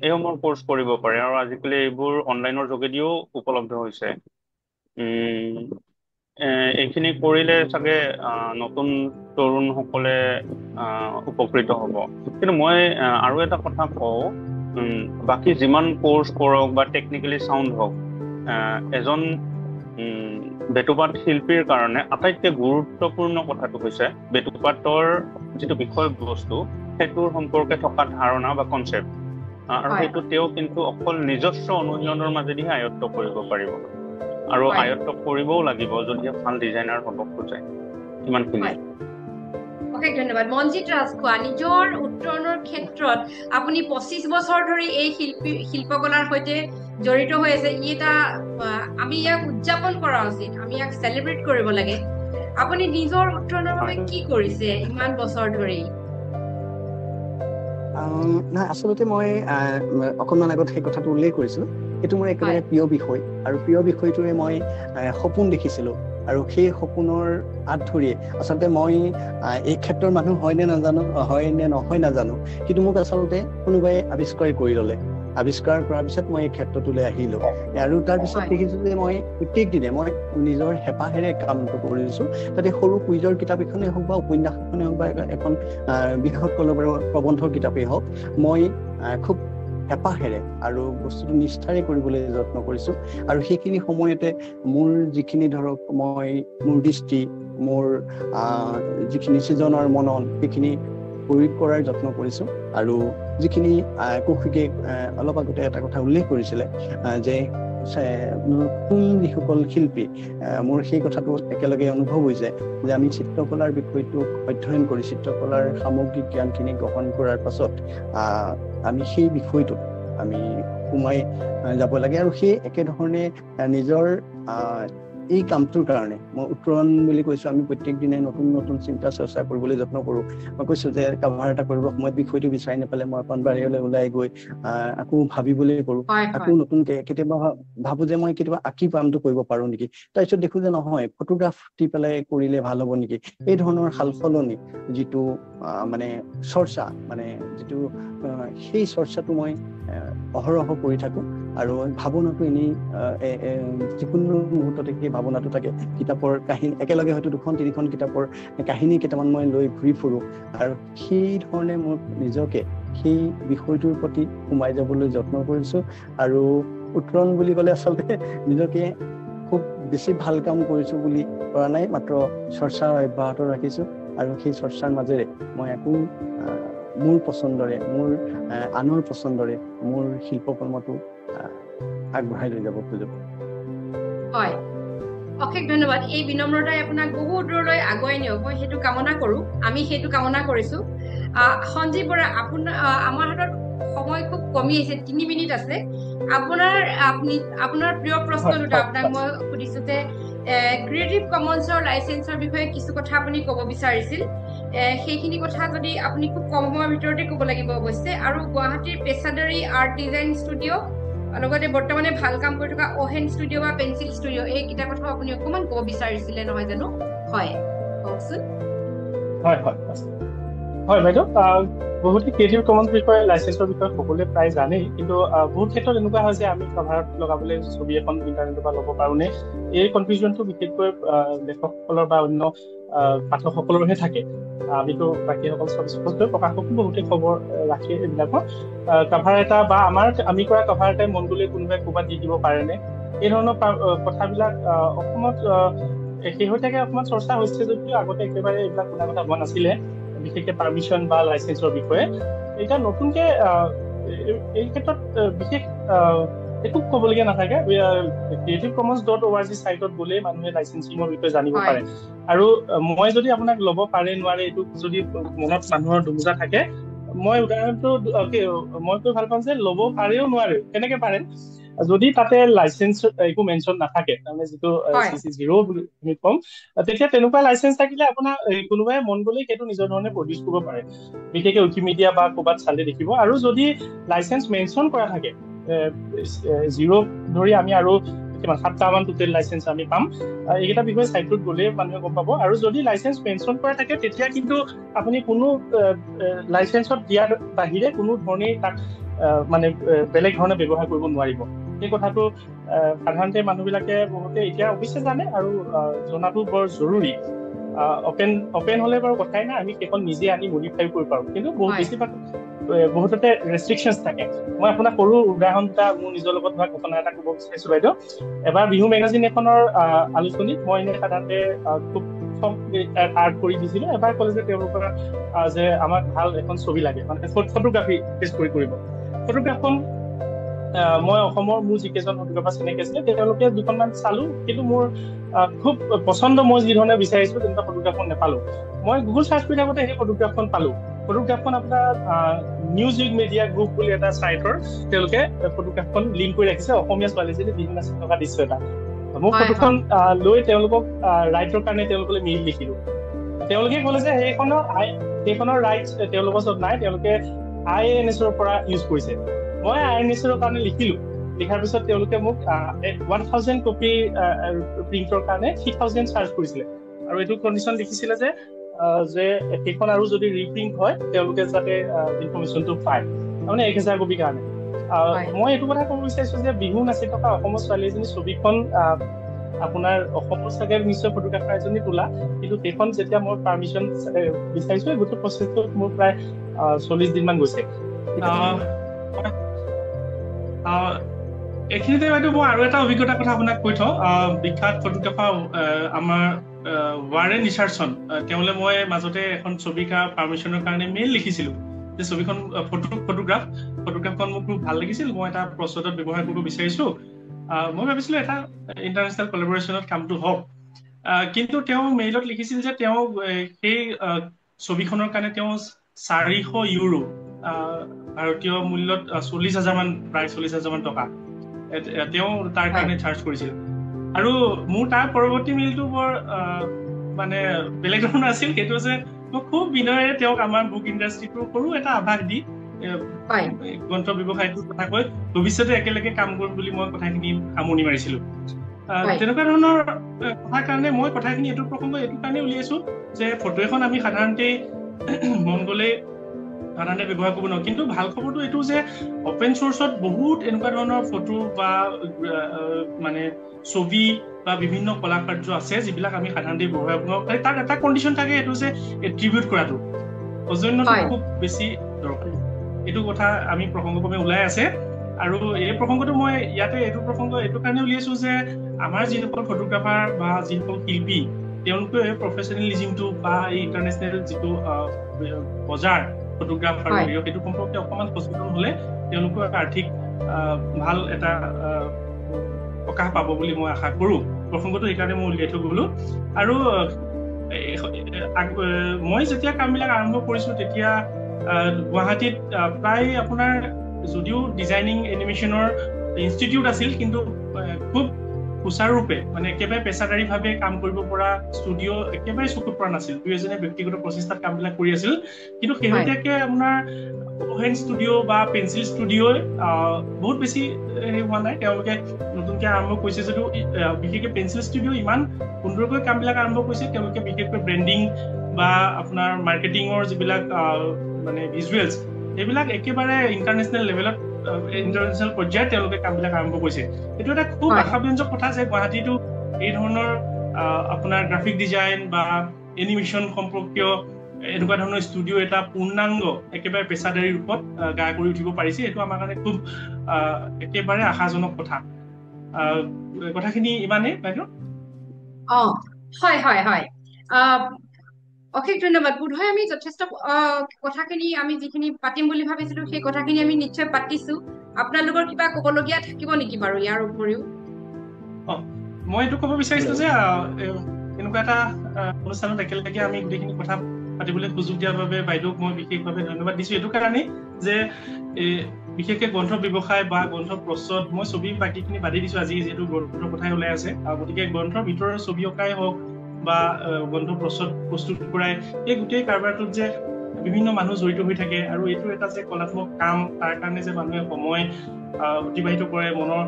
Speaker 4: এইসমূহৰ কোৰ্চ কৰিব পাৰে। আৰু আজিকালি এইবোৰ অনলাইনৰ যোগেদিও উপলব্ধ হৈছে। এইখিনি কৰিলে চাগে নতুন তৰুণসকলে উপকৃত হ'ব। কিন্তু মই আৰু এটা কথা কওঁ, বাকী যিমান কোৰ্চ কৰক বা টেকনিকেলি চাউণ্ড হওক, এজন বেটুপাত শিল্পীৰ কাৰণে আটাইতকৈ গুৰুত্বপূৰ্ণ কথাটো হৈছে বেটুপাতৰ যিটো বিষয়বস্তু সেইটোৰ সম্পৰ্কে থকা ধাৰণা বা কনচেপ্ট, আৰু সেইটো তেওঁ কিন্তু অকল নিজস্ব অনুশীলনৰ মাজেদিহে আয়ত্ব কৰিব পাৰিব, আৰু আয়ত্ব কৰিবও লাগিব যদিহে ভাল ডিজাইনাৰ হ'ব খোজে। ইমানখিনি।
Speaker 1: অশেষ ধন্যবাদ। মনজিত ৰাজখোৱা, নিজৰ উত্তৰণৰ ক্ষেত্ৰত আপুনি 25 বছৰ ধৰি এই শিল্পকলাৰ সৈতে জড়িত হৈ আছে। আমি ইয়াক উদযাপন কৰা উচিত, আমি ইয়াক চেলিব্ৰেট কৰিব লাগে। আপুনি নিজৰ উত্তৰণৰ বাবে কি কৰিছে ইমান বছৰ ধৰি?
Speaker 2: নাই, আচলতে মই অকণমান আগত সেই কথাটো উল্লেখ কৰিছিলোঁ। সেইটো মোৰ একেবাৰে প্ৰিয় বিষয়, আৰু প্ৰিয় বিষয়টোৱে মই সপোন দেখিছিলোঁ, আৰু সেই সপোনৰ আঁত ধৰিয়ে আচলতে মই এই ক্ষেত্ৰৰ মানুহ হয় নে নহয় নাজানো, কিন্তু মোক আচলতে কোনোবাই আৱিষ্কাৰ কৰি ল'লে। আৱিষ্কাৰ কৰাৰ পিছত মই এই ক্ষেত্ৰটোলৈ আহিলোঁ, আৰু তাৰপিছত দেখিছোঁ যে মই প্ৰত্যেক দিনে মই নিজৰ হেঁপাহেৰে কামটো কৰিছোঁ। তাতে সৰু কুইজৰ কিতাপ এখনেই হওক বা উপন্যাস এখনেই হওক বা এখন বৃহৎ কলমৰ প্ৰবন্ধৰ কিতাপেই হওক, মই খুব হেঁপাহেৰে আৰু বস্তুটো নিষ্ঠাৰে কৰিবলৈ যত্ন কৰিছোঁ। আৰু সেইখিনি সময়তে মোৰ যিখিনি ধৰক মোৰ দৃষ্টি, মোৰ যিখিনি সৃজনৰ মনন, সেইখিনি প্ৰয়োগ কৰাৰ যত্ন কৰিছোঁ। আৰু যিখিনি কৌশিকে অলপ আগতে এটা কথা উল্লেখ কৰিছিলে যে নতুন যিসকল শিল্পী, মোৰ সেই কথাটো একেলগে অনুভৱ হৈছে যে আমি চিত্ৰকলাৰ বিষয়টোক অধ্যয়ন কৰি চিত্ৰকলাৰ সামগ্ৰিক জ্ঞানখিনি গ্ৰহণ কৰাৰ পাছত আমি সেই বিষয়টোত আমি সোমাই যাব লাগে। আৰু সেই একেধৰণে নিজৰ এই কামটোৰ কাৰণে মই উত্তৰণ বুলি কৈছোঁ, আমি প্ৰত্যেক দিনে নতুন নতুন চিন্তা চৰ্চা কৰিবলৈ যত্ন কৰোঁ। মই কৈছোঁ যে কাভাৰ এটা কৰিবৰ সময়ত বিষয়টো বিচাৰি নাপালে মই অকণ বাহিৰলৈ ওলাই গৈ আকৌ ভাবিবলৈ কৰোঁ, আকৌ নতুনকৈ কেতিয়াবা ভাবোঁ যে মই কেতিয়াবা আঁকি কামটো কৰিব পাৰোঁ নেকি, তাৰপিছত দেখোঁ যে নহয়, ফটোগ্ৰাফ দি পেলাই কৰিলে ভাল হ'ব নেকি। এই ধৰণৰ সাল সলনি যিটো মানে চৰ্চা, মানে যিটো সেই চৰ্চাটো মই অহৰহ কৰি থাকোঁ। আৰু ভাৱনাটো এনেই যিকোনো মুহূৰ্ততে সেই ভাৱনাটো থাকে। কিতাপৰ কাহিনী একেলগে হয়তো 2-3খন কিতাপৰ কাহিনী কেইটামান মই লৈ ঘূৰি ফুৰোঁ, আৰু সেই ধৰণে মোক নিজকে সেই বিষয়টোৰ প্ৰতি সোমাই যাবলৈ যত্ন কৰিছোঁ। আৰু উত্তৰণ বুলি ক'লে আচলতে নিজকে খুব বেছি ভাল কাম কৰিছোঁ বুলি কৰা নাই, মাত্ৰ চৰ্চা অব্যাহত ৰাখিছোঁ। আৰু সেই চৰ্চাৰ মাজেৰে মই আকৌ মোৰ পচন্দৰে, মোৰ আনৰ পচন্দৰে মোৰ শিল্পকৰ্মটো আগবঢ়াই লৈ যাব খোজো।
Speaker 1: হয়, অশেষ ধন্যবাদ। এই বিনম্ৰতাই আপোনাক বহু দূৰলৈ আগুৱাই নিয়ক, মই সেইটো কামনা কৰোঁ, আমি সেইটো কামনা কৰিছোঁ। সঞ্জীৱ বৰা, আমাৰ হাতত সময় খুব কমি আছে, 3 মিনিট আছে। আপোনাৰ প্ৰিয় প্ৰশ্ন দুটা আপোনাক মই সুধিছোঁ যে ক্ৰিয়েটিভ কমন্সৰ লাইচেন্সৰ বিষয়ে কিছু কথা আপুনি ক'ব বিচাৰিছিল। সেইখিনি কথা যদি আপুনি খুব কম সময়ৰ ভিতৰতে ক'ব লাগিব অৱশ্যে। আৰু গুৱাহাটীৰ পেছাদাৰী আৰ্ট ডিজাইন ষ্টুডিঅ', লগতে বৰ্তমানে ভাল কাম কৰি থকা অহেন ষ্টুডিঅ' বা পেঞ্চিল ষ্টুডিঅ', এইকেইটা কথা আপুনি অকণমান ক'ব বিচাৰিছিলে নহয় জানো? হয়, কওকচোন।
Speaker 3: হয় বাইদেউ, বহুতে ক্ৰিয়েটিভ কমন্স বিষয়ে, লাইচেন্সৰ বিষয়ে সকলোৱে প্ৰায় জানেই, কিন্তু বহুত ক্ষেত্ৰত এনেকুৱা হয় যে আমি কভাৰত লগাবলৈ ছবি এখন ইণ্টাৰনেটৰ পৰা ল'ব পাৰোঁনে, এই কনফিউজনটো বিশেষকৈ লেখকসকলৰ বা অন্য পাঠকসকলৰহে থাকে। আমিতো বাকীসকল স্পষ্টকৈ প্ৰকাশকো বহুতে খবৰ ৰাখে এইবিলাকৰ। কভাৰ এটা বা আমি কৰা কভাৰ এটাই মন গ'লে কোনোবাই ক'ৰবাত দি দিব পাৰেনে, এই ধৰণৰ কথাবিলাক অসমত শেহতীয়াকৈ অকণমান চৰ্চা হৈছে যদিও আগতে একেবাৰে এইবিলাক শুনা কথা হোৱা নাছিলে, বিশেষকৈ পাৰ্মিশ্যন বা লাইচেন্সৰ বিষয়ে। এতিয়া নতুনকৈ এই ক্ষেত্ৰত বিশেষ একো ক'বলগীয়া নাথাকে। creativecommons.org চাইটত গ'লেই মানুহে লাইচেন্সিঙৰ বিষয়ে জানিব পাৰে। আৰু মই যদি আপোনাক ল'ব পাৰে নোৱাৰে, এইটো যদি মনত মানুহৰ দুমোজা থাকে, মই উদাহৰণটো মই কৈ ভাল পাম যে ল'ব পাৰেও নোৱাৰেও, কেনেকে পাৰে। যদি তাতে লাইসেন্স একো মেনশন নাথাকে তাৰমানে যেটো CC0 বুলি আমি কম তেতিয়া তেনেকুৱা লাইসেন্স থাকিলে আপোনাৰ কোনোবাই মন গলে সেইটো নিজৰ ধৰণে প্ৰডিউস কৰিব পাৰে বিশেষকৈ উইকিমিডিয়া বা ক'বাত চালে দেখিব আৰু যদি লাইসেন্স মেনশন কৰা থাকে 0 ধৰি আমি আৰু কিমান 7টামান টোটেল লাইসেন্স আমি পাম এইটা বিষয় সাইটত গলে মানুহে গম পাব আৰু যদি লাইসেন্স মেনশন কৰা থাকে তেতিয়া কিন্তু আপুনি কোনো লাইসেন্সত দিয়াৰ বাহিৰে কোনো ধৰণে তাক মানে বেলেগ ধৰণে ব্যৱহাৰ কৰিব নোৱাৰিব এই কথাটো সাধাৰণতে মানুহবিলাকে বহুতে এতিয়া অৱশ্যে জানে আৰু জনাটো বৰ জৰুৰী ওপেন হলে বাৰু কথাই নাই আমি কেৱল নিজে আনি মডিফাই কৰিব পাৰো কিন্তু বহুত বেছিভাগ বহুততে ৰেষ্ট্ৰিকশনছ থাকে মই আপোনাক সৰু উদাহৰণ এটা মোৰ নিজৰ লগত হোৱা ঘটনা এটা ক'ব বিচাৰিছো বাইদেউ এবাৰ বিহু মেগাজিন এখনৰ আলোচনীত মই সাধাৰণতে খুব আৰ্ট কৰি দিছিলো এবাৰ ক'লে যে তেওঁলোকৰ যে আমাক ভাল এখন ছবি লাগে মানে ফটোগ্ৰাফি টেষ্ট কৰিব ফটোগ্ৰাফখন মই অসমৰ মোৰ যিকেইজন ফটোগ্ৰাফাৰ চিনাকি আছিলে তেওঁলোকে দুখনমান চালো কিন্তু মোৰ খুব পছন্দ মই যি ধৰণে বিচাৰিছো তেনেকুৱা ফটোগ্ৰাফখন নাপালো মই গুগল সাৰ্চ কৰি থাকোতে সেই ফটোগ্ৰাফখন পালো ফটোগ্ৰাফখন আপোনাৰ নিউজ মিডিয়া গ্ৰুপ বুলি এটা সাইটৰ তেওঁলোকে ফটোগ্ৰাফখন লিংক কৰি ৰাখিছে অসমীয়া ছোৱালীজনী বিভিন্ন টকা দৃশ্য এটা মই ফটোখন লৈ তেওঁলোকক ৰাইটৰ কাৰণে তেওঁলোকলৈ মেইল লিখিলো তেওঁলোকে ক'লে যে সেইখনৰ ৰাইটছ তেওঁলোকৰ ওচৰত নাই তেওঁলোকে IANS ৰ পৰা ইউজ কৰিছে মই IANS ৰ কাৰণে লিখিলো লিখাৰ পিছত তেওঁলোকে মোক 1000 কপি প্ৰিন্টৰ কাৰণে 3000 চাৰ্জ কৰিছিলে আৰু এইটো কন্ডিশন লিখিছিলে যে সেইখন আৰু যদি ৰিপ্ৰিন্ট হয় তেওঁলোকে যাতে ইনফৰমেশনটো পায় মানে 1000 কপি কাৰণে মই এইটো কথা ক'ব বিচাৰিছো যে বিহু নাচি থকা অসমৰ ছোৱালী এজনী ছবিখন আপোনাৰ অসমৰ চাগে নিশ্চয় ফটোগ্ৰাফাৰ এজনী তোলা কিন্তু সেইখন যেতিয়া মই পাৰমিশন বিচাৰিছো গোটেই প্ৰচেছটো মোৰ প্ৰায় 40 দিন মান গৈছে এইখিনিতে বাইদেউ মই আৰু এটা অভিজ্ঞতাৰ কথা আপোনাক কৈ থওঁ বিখ্যাত ফটোগ্ৰাফাৰ আমাৰ ৱাৰেন ৰিচাৰ্ডছন তেওঁলে মই মাজতে এখন ছবি পাৰমিশনৰ কাৰণে মেইল লিখিছিলো যে ছবিখন ফটোগ্ৰাফখন মোক খুব ভাল লাগিছিল মই এটা প্ৰজেক্টত ব্যৱহাৰ কৰিব বিচাৰিছো মই ভাবিছিলো এটা ইন্টাৰনেশ্যনেল কোলাবৰেচনত কামটো হওক কিন্তু তেওঁ মেইলত লিখিছিল যে তেওঁ সেই ছবিখনৰ কাৰণে তেওঁ 400 ইউৰো ভাৰতীয় মূল্যত 40,000 মান প্ৰায় 40,000 মান টকা তেওঁ তাৰ কাৰণে চাৰ্জ কৰিছিল আৰু মোৰ তাৰ পৰৱৰ্তী মেইলটো বৰ মানে বেলেগ ধৰণৰ আছিল সেইটো যে মই খুব বিনয়েৰে তেওঁক আমাৰ বুক ইণ্ডাষ্ট্ৰিটোৰ সৰু এটা আভাস দি গ্ৰন্থ ব্যৱসায়টোৰ কথা কৈ ভৱিষ্যতে একেলগে কাম কৰিম বুলি মই কথাখিনি সামৰণি মাৰিছিলো তেনেকুৱা ধৰণৰ কথাৰ কাৰণে মই কথাখিনি এইটো প্ৰসংগ এইটো কাৰণে উলিয়াইছো যে ফটো এখন আমি সাধাৰণতে মন গ'লে সাধাৰণতে ব্যৱহাৰ কৰিব নোৱাৰো কিন্তু ভাল খবৰটো এইটো যে অপেন চোৰ্চত বহুত এনেকুৱা ধৰণৰ ফটো বা মানে ছবি বা বিভিন্ন কলাকাৰ্য আছে যিবিলাক আমি সাধাৰণতে ব্যৱহাৰ কৰিব পাৰি তাৰ এটা কণ্ডিশ্যন থাকে এইটো যে এট্ৰিবিউট কৰাটো অজন্যটো খুব বেছি দৰকাৰী এইটো কথা আমি প্ৰসংগক্ৰমে ওলাই আছে আৰু এই প্ৰসংগটো মই ইয়াতে এইটো প্ৰসংগ এইটো কাৰণে উলিয়াইছো যে আমাৰ যিসকল ফটোগ্ৰাফাৰ বা যিসকল শিল্পী তেওঁলোকে প্ৰফেচনেলিজিমটো বা এই ইণ্টাৰনেশ্যনেল যিটো বজাৰ ফটোগ্ৰাফাৰ সেইটো সম্পৰ্কে অকণমান সচেতন হলে তেওঁলোকৰ আৰ্থিক ভাল এটা প্ৰকাশ পাব বুলি মই আশা কৰো প্ৰসংগটো এইকাৰণে মই উলিয়াই থৈ গলো আৰু মই যেতিয়া কামবিলাক আৰম্ভ কৰিছো তেতিয়া গুৱাহাটীত প্ৰায় আপোনাৰ যদিও ডিজাইনিং এনিমেশ্যনৰ ইনষ্টিটিউট আছিল কিন্তু খুব সুচাৰুৰূপে মানে একেবাৰে পেছাদাৰীভাৱে কাম কৰিব পৰা ষ্টুডিঅ' একেবাৰে চকুত পৰা নাছিল দুই এজনে ব্যক্তিগত প্ৰচেষ্টাত কামবিলাক কৰি আছিল কিন্তু শেহতীয়াকৈ আপোনাৰ হেণ্ড ষ্টুডিঅ' বা পেঞ্চিল ষ্টুডিঅ'ই বহুত বেছি হেৰি হোৱা নাই তেওঁলোকে নতুনকৈ আৰম্ভ কৰিছে যদিও বিশেষকৈ পেঞ্চিল ষ্টুডিঅ' ইমান সুন্দৰকৈ কামবিলাক আৰম্ভ কৰিছে তেওঁলোকে বিশেষকৈ ব্ৰেণ্ডিং বা আপোনাৰ মাৰ্কেটিঙৰ যিবিলাক মানে ভিজুৱেলছ এইবিলাক একেবাৰে ইণ্টাৰনেশ্যনেল লেভেলত ইণ্টাৰনেশ্যনেল পৰ্যায়ত তেওঁলোকে কামবিলাক আৰম্ভ কৰিছে এইটো এটা খুব আশাব্যঞ্জক কথা যে গুৱাহাটীতো এই ধৰণৰ আপোনাৰ গ্ৰাফিক ডিজাইন বা এনিমেশ্যন সম্পৰ্কীয় এনেকুৱা ধৰণৰ ষ্টুডিঅ' এটা পূৰ্ণাংগ একেবাৰে পেছাদাৰী ৰূপত গা কৰি উঠিব পাৰিছে এইটো আমাৰ কাৰণে খুব একেবাৰে আশাজনক কথা কথাখিনি ইমানেই বাইদেউ
Speaker 1: হয় হয় হয় অশেষ ধন্যবাদ বোধহয় আমি যথেষ্ট কথাখিনি আমি যিখিনি পাতিম বুলি ভাবিছিলো সেই কথাখিনি আমি নিশ্চয় পাতিছো আপোনালোকৰ কিবা ক'বলগীয়া থাকিব নেকি বাৰু ইয়াৰ উপৰিও
Speaker 3: মই এইটো ক'ব বিচাৰিছো যে এনেকুৱা এটা অনুষ্ঠানত একেলগে আমি গোটেইখিনি কথা পাতিবলৈ সুযোগ দিয়াৰ বাবে বাইদেউক মই বিশেষভাৱে ধন্যবাদ দিছো এইটো কাৰণেই যে বিশেষকৈ গ্ৰন্থ ব্যৱসায় বা গ্ৰন্থ প্ৰস্তুত, মই ছবি বাকীখিনি বাদি দিছোঁ আজি যিহেতু গ্ৰন্থৰ কথাই ওলাই আছে, গতিকে গ্ৰন্থৰ ভিতৰৰ ছবি অঁকাই হওক বা গ্ৰন্থ প্ৰস্তুত কৰাই, এই গোটেই কাৰবাৰটোত যে বিভিন্ন মানুহ জড়িত হৈ থাকে আৰু এইটো এটা যে কলাত্মক কাম, তাৰ কাৰণে যে মানুহে সময় অতিবাহিত কৰে, মনৰ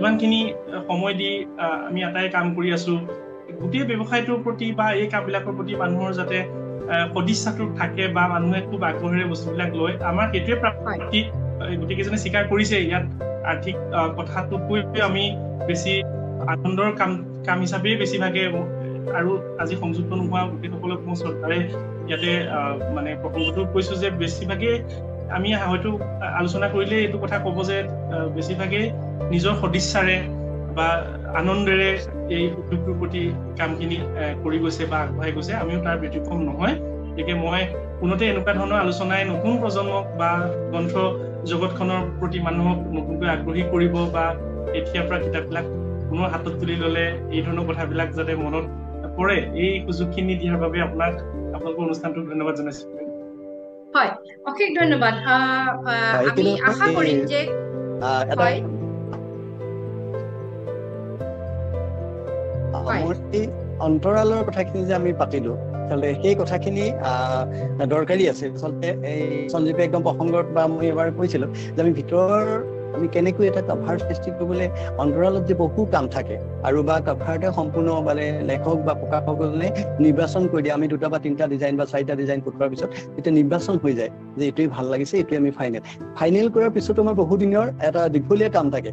Speaker 3: ইমানখিনি সময় দি আমি এটাই কাম কৰি আছো, গোটেই ব্যৱসায়টোৰ প্ৰতি বা এই কামবিলাকৰ প্ৰতি মানুহৰ যাতে সদিচ্ছাটো থাকে বা মানুহে খুব আগ্ৰহেৰে বস্তুবিলাক লয়, আমাৰ সেইটোৱে প্ৰাপ্তি। গোটেইকেইজনে স্বীকাৰ কৰিছে ইয়াত আৰ্থিক কথাটোতকৈ আমি বেছি আনন্দৰ কাম হিচাপেই বেছিভাগে, আৰু আজি সংযুক্ত নোহোৱা গোটেইসকলক মই চৰকাৰে ইয়াতে মানে প্ৰসংগটো কৈছো যে বেছিভাগেই আমি হয়তো আলোচনা কৰিলে এইটো কথা ক'ব যে বেছিভাগেই নিজৰ সদিচ্ছাৰে বা আনন্দেৰে এই উদ্যোগটোৰ প্ৰতি কামখিনি কৰি গৈছে বা আগবঢ়াই গৈছে, আমিও তাৰ ব্যতিক্ৰম নহয়। গতিকে মই পুনতে এনেকুৱা ধৰণৰ আলোচনাই নতুন প্ৰজন্মক বা গ্ৰন্থ জগতখনৰ প্ৰতি মানুহক নতুনকৈ আগ্ৰহী কৰিব বা এতিয়াৰ পৰা কিতাপবিলাক পুনৰ হাতত তুলি ল'লে এই ধৰণৰ কথাবিলাক যাতে মনত পৰে, এই সুযোগখিনি দিয়াৰ বাবে আপোনালোকৰ অনুষ্ঠানটোক ধন্যবাদ জনাইছো।
Speaker 1: হয়, অশেষ ধন্যবাদ। আমি আশা কৰিম যে
Speaker 2: আমাৰ এই অন্তৰালৰ কথাখিনি যে আমি পাতিলো, সেই কথাখিনি দৰকাৰী আছে আচলতে। এই সঞ্জীৱে একদম প্ৰসংগত বা মই এবাৰ কৈছিলো যে আমি কেনেকৈ এটা কভাৰ সৃষ্টি কৰিবলৈ, অন্তৰালত যে বহু কাম থাকে আৰু বা কভাৰতে সম্পূৰ্ণ মানে লেখক বা প্ৰকাশকজনে নিৰ্বাচন কৰি দিয়ে। আমি 2টা বা 3টা ডিজাইন বা 4টা ডিজাইন পঠোৱাৰ পিছত এতিয়া নিৰ্বাচন হৈ যায় যে এইটোৱে ভাল লাগিছে, এইটোৱে আমি ফাইনেল কৰাৰ পিছতো আমাৰ বহু দিনৰ এটা দীঘলীয়া কাম থাকে,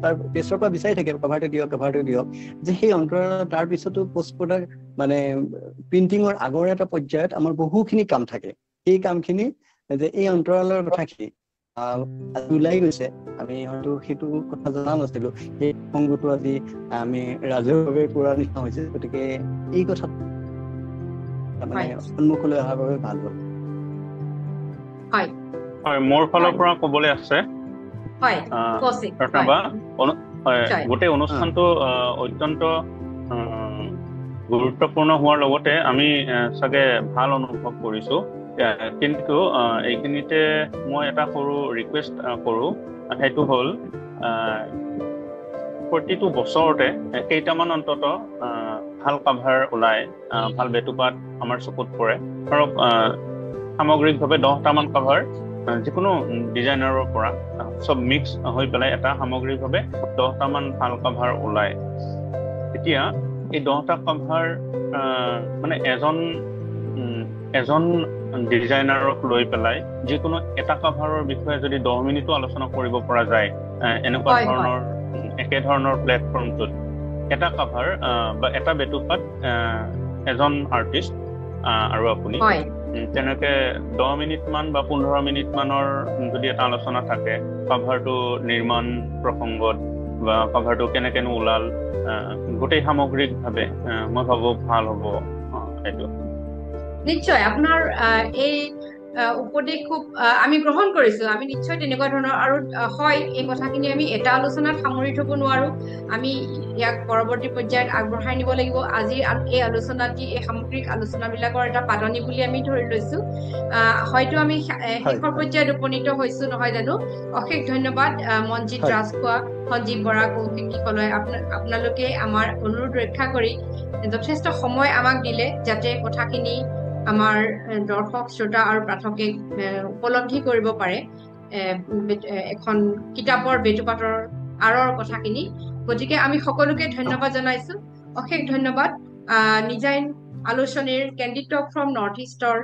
Speaker 2: তাৰ পিছৰ পৰা বিচাৰি থাকে কভাৰটো দিয়ক, যে সেই অন্তৰালত তাৰ পিছতো পোষ্ট প্ৰডাক্ট মানে প্ৰিণ্টিঙৰ আগৰ এটা পৰ্যায়ত আমাৰ বহুখিনি কাম থাকে। সেই কামখিনি যে এই অন্তৰালৰ কথাখিনি ওলাই গৈছে, আমি হয়তো সেইটো কথা জনা নাছিলো, সেই সংগটো আজি আমি ৰাজহুৱাভাৱে কৰা নিচিনা হৈছে। গতিকে এই কথা মানে সন্মুখলৈ অহাৰ বাবে ভাল হ'ল।
Speaker 4: হয়, মোৰ ফালৰ পৰা ক'বলৈ আছে। গোটেই অনুষ্ঠানটো অত্যন্ত গুৰুত্বপূৰ্ণ হোৱাৰ লগতে আমি চাগে ভাল অনুভৱ কৰিছো, কিন্তু এইখিনিতে মই এটা সৰু ৰিকুৱেষ্ট কৰোঁ, সেইটো হ'ল প্ৰতিটো বছৰতে কেইটামান অন্তত ভাল কাভাৰ ওলাই, ভাল বেটুপাত আমাৰ চকুত পৰে। ধৰক সামগ্ৰিকভাৱে 10টামান কাভাৰ যিকোনো ডিজাইনাৰৰ পৰা চব মিক্স হৈ পেলাই এটা সামগ্ৰিকভাৱে 10টামান ভাল কাভাৰ ওলায়। এতিয়া এই 10টা কাভাৰ মানে এজন ডিজাইনাৰক লৈ পেলাই যিকোনো এটা কাভাৰৰ বিষয়ে যদি 10 মিনিটো আলোচনা কৰিব পৰা যায়, এনেকুৱা ধৰণৰ একে ধৰণৰ প্লেটফৰ্মটোত এটা কাভাৰ বা এটা বেটুপাত এজন আৰ্টিষ্ট আৰু আপুনি তেনেকে 10 মিনিটমান বা 15 মিনিটমানৰ যদি এটা আলোচনা থাকে কাভাৰটো নিৰ্মাণ প্ৰসংগত বা কাভাৰটো কেনেকেনো ওলাল, গোটেই সামগ্ৰিকভাৱে মই ভাবো ভাল হ'ব। সেইটো
Speaker 1: নিশ্চয় আপোনাৰ এই উপদেশ খুব আমি গ্ৰহণ কৰিছো। আমি নিশ্চয় তেনেকুৱা ধৰণৰ, আৰু হয় এই কথাখিনি আমি এটা আলোচনাত সামৰি থব নোৱাৰো, আমি ইয়াক পৰৱৰ্তী পৰ্যায়ত আগবঢ়াই নিব লাগিব। আজিৰ এই আলোচনাটি এই সামগ্ৰিক আলোচনাবিলাকৰ এটা পাতনি বুলি আমি ধৰি লৈছো। হয়তো আমি শেষৰ পৰ্যায়ত উপনীত হৈছো, নহয় জানো? অশেষ ধন্যবাদ মনজিত ৰাজখোৱা, সঞ্জীৱ বৰা, কৌশিক কলয়, আপোনালোকে আমাৰ অনুৰোধ ৰক্ষা কৰি যথেষ্ট সময় আমাক দিলে যাতে কথাখিনি আমাৰ দৰ্শক শ্ৰোতা আৰু পাঠকে উপলব্ধি কৰিব পাৰে এখন কিতাপৰ বেটুপাতৰ আঁৰৰ কথাখিনি। গতিকে আমি সকলোকে ধন্যবাদ জনাইছো, অশেষ ধন্যবাদ। ডিজাইন আলোচনীৰ কেণ্ডিড টক ফ্ৰম নৰ্থ ইষ্টৰ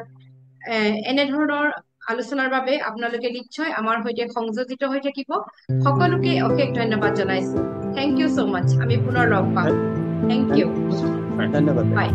Speaker 1: এনেধৰণৰ আলোচনাৰ বাবে আপোনালোকে নিশ্চয় আমাৰ সৈতে সংযোজিত হৈ থাকিব। সকলোকে অশেষ ধন্যবাদ জনাইছো। Thank you so' much. আমি পুনৰ লগ পাম। Thank you.
Speaker 2: ধন্যবাদ।
Speaker 1: হয়।